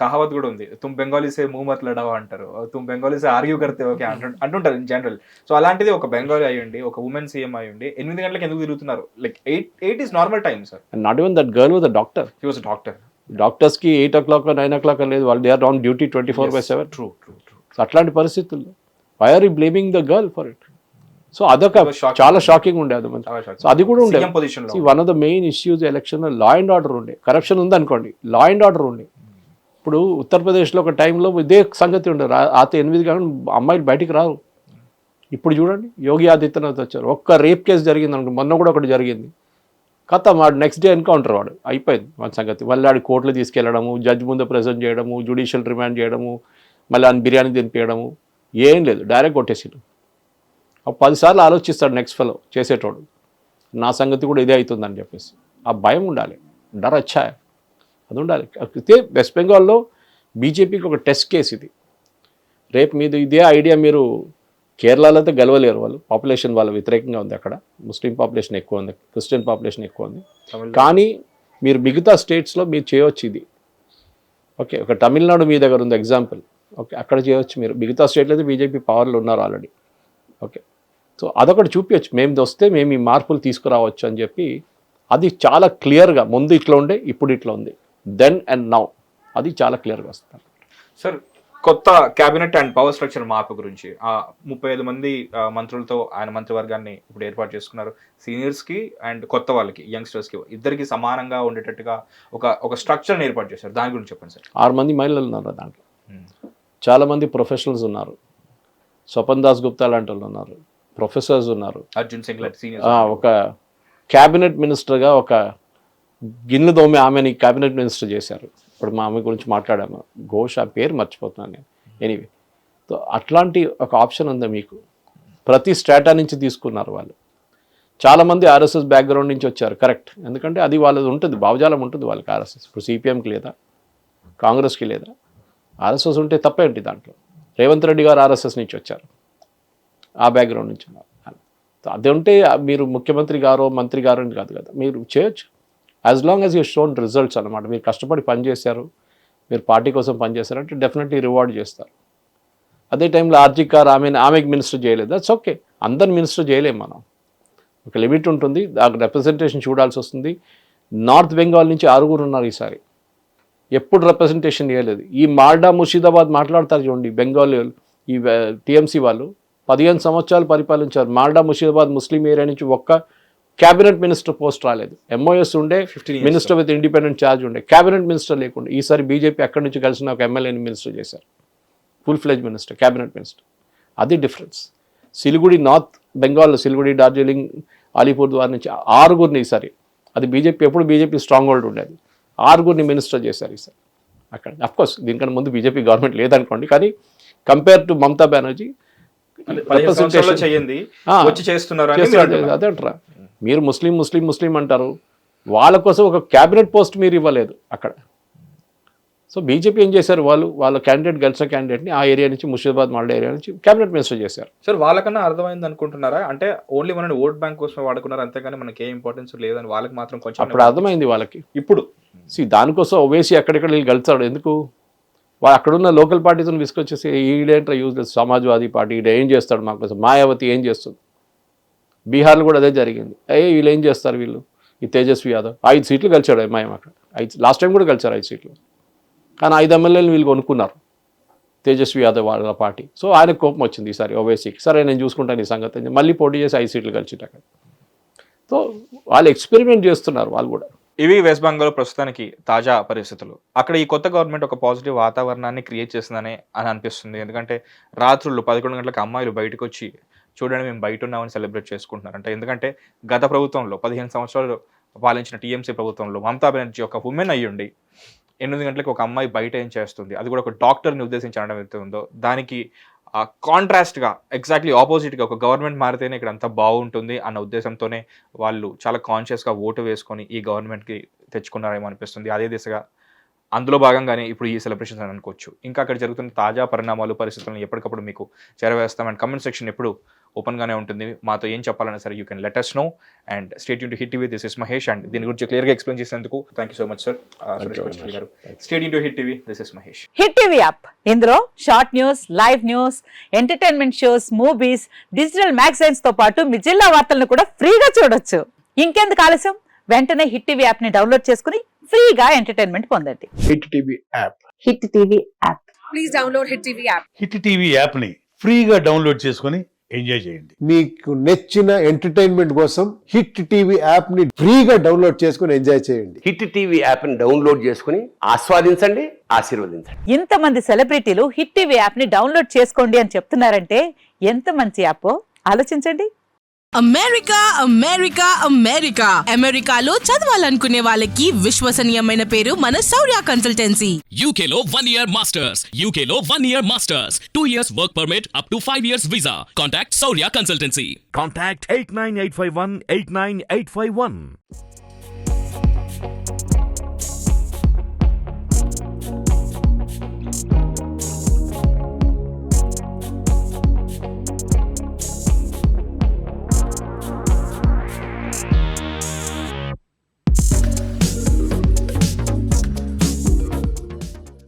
కహావత్ కూడా ఉంది, తుమ్ బెంగాలీ సే ముహ్ మత్ లడావా అంటారు, తుమ్ బెంగాలీ సే ఆర్గ్యూ కర్తే ఓకే అంటుంటారు ఇన్ జనరల్. సో అలాంటిది ఒక బెంగాలీ అయ్యండి, ఒక ఉమెన్ సీఎం అయ్యండి 8 గంటలకు ఎందుకు తిరుగుతున్నారు? Like 8 is normal time sir. Not even that girl was a doctor. He was a doctor. డాక్టర్స్కి 8 o'clock 9 o'clock లేదు, వాళ్ళు they are on duty 24/7. True. So అట్లాంటి పరిస్థితుల్లో why are you blaming the girl for it? So అదొక చాలా షాకింగ్ ఉండే. అది సో అది కూడా ఉండే. One of the main issues ఎలక్షన్లో లా అండ్ ఆర్డర్ ఉండే. కరప్షన్ ఉందనుకోండి, లా అండ్ ఆర్డర్ ఉండే. ఇప్పుడు ఉత్తరప్రదేశ్లో ఒక టైంలో ఇదే సంగతి ఉండే, రాత్రి 8 గంటలు అమ్మాయిలు బయటికి రారు. ఇప్పుడు చూడండి, యోగి ఆదిత్యనాథ్ వచ్చారు, ఒక్క రేప్ కేసు జరిగింది అనుకో, మొన్న కూడా ఒకటి జరిగింది, కథ వాడు నెక్స్ట్ డే ఎన్కౌంటర్, వాడు అయిపోయింది మన సంగతి. మళ్ళీ వాడి కోర్టులో తీసుకెళ్లడము, జడ్జి ముందు ప్రజెంట్ చేయడము, జ్యుడిషియల్ రిమాండ్ చేయడము, మళ్ళీ ఆయన బిర్యానీ తినిపించడము, ఏం లేదు, డైరెక్ట్ కొట్టేసాడు. 10 సార్లు ఆలోచిస్తాడు నెక్స్ట్ ఫెలో చేసేటోడు, నా సంగతి కూడా ఇదే అవుతుందని చెప్పేసి. ఆ భయం ఉండాలి, డర్ అచ్చా, అది ఉండాలి. అయితే వెస్ట్ బెంగాల్లో బీజేపీకి ఒక టెస్ట్ కేసు ఇది. రేపు మీద ఇదే ఐడియా మీరు కేరళలో అయితే గెలవలేరు, వాళ్ళు పాపులేషన్ వాళ్ళ వ్యతిరేకంగా ఉంది. అక్కడ ముస్లిం పాపులేషన్ ఎక్కువ ఉంది, క్రిస్టియన్ పాపులేషన్ ఎక్కువ ఉంది. కానీ మీరు మిగతా స్టేట్స్లో మీరు చేయవచ్చు ఇది. ఓకే, ఒక తమిళనాడు మీ దగ్గర ఉంది ఎగ్జాంపుల్. ఓకే, అక్కడ చేయవచ్చు మీరు. మిగతా స్టేట్లో అయితే బీజేపీ పవర్లో ఉన్నారు ఆల్రెడీ. ఓకే, సో అదొకటి చూపించచ్చు, మేము వస్తే మేము ఈ మార్పులు తీసుకురావచ్చు అని చెప్పి. అది చాలా క్లియర్గా ముందు ఇట్లా ఉండే, ఇప్పుడు ఇట్లా ఉంది, దెన్ అండ్ నౌ అది చాలా క్లియర్గా వస్తుంది. సార్, కొత్త క్యాబినెట్ అండ్ పవర్ స్ట్రక్చర్ మార్పు గురించి 35 మంది మంత్రులతో ఆయన మంత్రివర్గాన్ని ఇప్పుడు ఏర్పాటు చేసుకున్నారు. సీనియర్స్కి అండ్ కొత్త వాళ్ళకి, యంగ్స్టర్స్కి ఇద్దరికి సమానంగా ఉండేటట్టుగా ఒక స్ట్రక్చర్ని ఏర్పాటు చేశారు. దాని గురించి చెప్పండి సార్. 6 మంది మహిళలు ఉన్నారు దాంట్లో, చాలామంది ప్రొఫెషనల్స్ ఉన్నారు. స్వపన్ దాస్ గుప్తా లాంటి వాళ్ళు ఉన్నారు, ప్రొఫెసర్స్ ఉన్నారు. అర్జున్ సింగ్ సీనియర్ ఒక క్యాబినెట్ మినిస్టర్గా ఒక గిన్నె దోమి ఆమెని క్యాబినెట్ మినిస్టర్ చేశారు. ఇప్పుడు మా ఆమె గురించి మాట్లాడాము, ఘోష్, ఆ పేరు మర్చిపోతున్నాను నేను. ఎనీవే, సో అట్లాంటి ఒక ఆప్షన్ ఉంది మీకు. ప్రతి స్ట్రాటా నుంచి తీసుకున్నారు వాళ్ళు. చాలామంది ఆర్ఎస్ఎస్ బ్యాక్గ్రౌండ్ నుంచి వచ్చారు, కరెక్ట్. ఎందుకంటే అది వాళ్ళది ఉంటుంది, భావజాలం ఉంటుంది వాళ్ళకి. ఆర్ఎస్ఎస్ ఇప్పుడు సిపిఎంకి లేదా, కాంగ్రెస్కి లేదా, ఆర్ఎస్ఎస్ ఉంటే తప్పేంటి దాంట్లో. రేవంత్ రెడ్డి గారు ఆర్ఎస్ఎస్ నుంచి వచ్చారు, ఆ బ్యాక్గ్రౌండ్ నుంచి ఉన్నారు. అది ఉంటే మీరు ముఖ్యమంత్రి గారో మంత్రి గారో అని కాదు కదా, మీరు చేయొచ్చు. As long as you shown results అనమాట. మీరు కష్టపడి పనిచేశారు, మీరు పార్టీ కోసం పనిచేశారు అంటే డెఫినెట్లీ రివార్డ్ చేస్తారు. అదే టైంలో ఆర్జీ కార్ ఆమెకి మినిస్టర్ చేయలేదు, దట్స్ ఓకే. అందరిని మినిస్టర్ చేయలేము మనం, ఒక లిమిట్ ఉంటుంది, దానికి రిప్రజెంటేషన్ చూడాల్సి వస్తుంది. నార్త్ బెంగాల్ నుంచి 6 ఉన్నారు ఈసారి, ఎప్పుడు రిప్రజెంటేషన్ చేయలేదు. ఈ మాల్డా ముర్షిదాబాద్ మాట్లాడతారు చూడండి, బెంగాల్ ఈ టీఎంసీ వాళ్ళు 15 సంవత్సరాలు పరిపాలించారు. మాల్డా ముర్షిదాబాద్ ముస్లిం ఏరియా నుంచి ఒక్క క్యాబినెట్ మినిస్టర్ పోస్ట్ రాలేదు. ఎంఓఎస్ ఉండే, మినిస్టర్ విత్ ఇండిపెండెంట్ ఛార్జ్ ఉండే, క్యాబినెట్ మినిస్టర్ లేకుండా. ఈసారి బీజేపీ అక్కడి నుంచి కలిసిన ఒక ఎమ్మెల్యేని మినిస్టర్ చేశారు, ఫుల్ ఫ్లెజ్ మినిస్టర్, క్యాబినెట్ మినిస్టర్. అది డిఫరెన్స్. సిలిగుడి, నార్త్ బెంగాల్లో సిలిగుడి, డార్జిలింగ్, అలీపూర్ ద్వార్ నుంచి 6 ఈసారి. అది బీజేపీ, ఎప్పుడు బీజేపీ స్ట్రాంగ్ హోల్డ్ ఉండేది. 6 మినిస్టర్ చేశారు ఈసారి అక్కడ. అఫ్కోర్స్ దీనికన్నా ముందు బీజేపీ గవర్నమెంట్ లేదనుకోండి, కానీ కంపేర్ టు మమతా బెనర్జీ అదే అంటారా. మీరు ముస్లిం ముస్లిం ముస్లిం అంటారు, వాళ్ళ కోసం ఒక క్యాబినెట్ పోస్ట్ మీరు ఇవ్వలేదు అక్కడ. సో బీజేపీ ఏం చేశారు, వాళ్ళ క్యాండిడేట్ గెలిచిన క్యాండిడేట్ని ఆ ఏరియా నుంచి, ముర్షిదాబాద్ మాల్డా ఏరియా నుంచి క్యాబినెట్ మినిస్టర్ చేశారు. సార్ వాళ్ళకన్నా అర్థమైంది అనుకుంటున్నారా? అంటే ఓన్లీ మనని ఓట్ బ్యాంక్ కోసం వాడుకున్నారు అంతేగాని మనకి ఏ ఇంపార్టెన్స్ లేదని వాళ్ళకి మాత్రం కొంచెం అప్పుడు అర్థమైంది వాళ్ళకి. ఇప్పుడు దానికోసం ఓవేసీ ఎక్కడెక్కడ వీళ్ళు గెలుస్తాడు ఎందుకు, వాళ్ళు అక్కడున్న లోకల్ పార్టీస్ని తీసుకొచ్చేసి ఈడేంట్రా యూజ్లెస్, సమాజ్వాదీ పార్టీ ఈడ ఏం చేస్తాడు మాకోసం, మాయావతి ఏం చేస్తుంది, బీహార్లో కూడా అదే జరిగింది. వీళ్ళు ఏం చేస్తారు వీళ్ళు, ఈ తేజస్వి యాదవ్ 5 సీట్లు గెలిచాడు ఎంఐఎం అక్కడ, లాస్ట్ టైం కూడా గెలిచారు 5 సీట్లు, కానీ 5 ఎమ్మెల్యేలు వీళ్ళు కొనుక్కున్నారు తేజస్వి యాదవ్ వాళ్ళ పార్టీ. సో ఆయనకు కోపం వచ్చింది ఈసారి ఓవైసీకి, సరే నేను చూసుకుంటాను ఈ సంగతి, మళ్ళీ పోటీ చేసి 5 సీట్లు గెలిచింది అక్కడ. సో వాళ్ళు ఎక్స్పెరిమెంట్ చేస్తున్నారు వాళ్ళు కూడా. ఇవి వెస్ట్ బెంగాల్ ప్రస్తుతానికి తాజా పరిస్థితులు. అక్కడ ఈ కొత్త గవర్నమెంట్ ఒక పాజిటివ్ వాతావరణాన్ని క్రియేట్ చేసిందని అనిపిస్తుంది. ఎందుకంటే రాత్రులు 11 గంటలకు అమ్మాయిలు బయటకు వచ్చి చూడండి మేము బయట ఉన్నామని సెలబ్రేట్ చేసుకుంటున్నారు. అంటే ఎందుకంటే గత ప్రభుత్వంలో 15 సంవత్సరాలు పాలించిన టీఎంసీ ప్రభుత్వంలో మమతా బెనర్జీ ఒక ఉమెన్ అయ్యుండి 8 గంటలకు ఒక అమ్మాయి బయట ఏం చేస్తుంది, అది కూడా ఒక డాక్టర్ని ఉద్దేశించి అనడం అయితే ఉందో దానికి కాంట్రాస్ట్గా ఎగ్జాక్ట్లీ ఆపోజిట్గా ఒక గవర్నమెంట్ మారితేనే ఇక్కడ అంతా బాగుంటుంది అన్న ఉద్దేశంతోనే వాళ్ళు చాలా కాన్షియస్గా ఓటు వేసుకొని ఈ గవర్నమెంట్కి తెచ్చుకున్నారేమో అనిపిస్తుంది. అదే దిశగా అందులో భాగంగానే ఇప్పుడు ఈ సెలబ్రేషన్స్ అని అనుకోవచ్చు. ఇంకా అక్కడ జరుగుతున్న తాజా పరిణామాలు పరిస్థితులను ఎప్పటికప్పుడు మీకు చేరవేస్తాం. అండ్ కమెంట్ సెక్షన్ ఎప్పుడు ఓపెన్గానే ఉంటుంది. మాతో ఏం చెప్పాలన్నా సరే you can let us know and stay tuned to Hit TV. This is Mahesh and దీని గురించి క్లియర్గా ఎక్స్ప్లెయిన్ చేసినందుకు thank you so much sir. Stay tuned to Hit TV. This is Mahesh. Hit TV app, ఇందులో short news, live news, entertainment shows, movies, digital magazines తో పాటు మీ జిల్లా వార్తలను కూడా ఫ్రీగా చూడొచ్చు. ఇంకెందుకు ఆలస్యం, వెంటనే హిట్ టీవీ యాప్ ని డౌన్లోడ్ చేసుకుని ఫ్రీగా ఎంటర్టైన్మెంట్ పొందండి. Hit TV app, hit TV app, please download hit TV app. Hit TV యాప్ని ఫ్రీగా డౌన్లోడ్ చేసుకొని ఎంజాయ్ చేయండి. మీకు నచ్చిన ఎంటర్టైన్మెంట్ కోసం హిట్ టీవీ యాప్ ని ఫ్రీగా డౌన్లోడ్ చేసుకుని ఎంజాయ్ చేయండి. హిట్ టీవీ యాప్ని డౌన్లోడ్ చేసుకుని ఆస్వాదించండి, ఆశీర్వదించండి. ఇంతమంది సెలబ్రిటీలు హిట్ టీవీ యాప్ ని డౌన్లోడ్ చేసుకోండి అని చెప్తున్నారంటే ఎంత మంచి యాప్ ఆలోచించండి. అమెరికా అమెరికా అమెరికా అమెరికాలో చదవాలనుకునే వాళ్ళకి విశ్వసనీయమైన పేరు మన శౌర్య కన్సల్టెన్సీ. UK లో 1 year masters, UK లో 1 year masters, 2 years work permit up to 5 years visa. Contact Saurya Consultancy. Contact 89851 89851.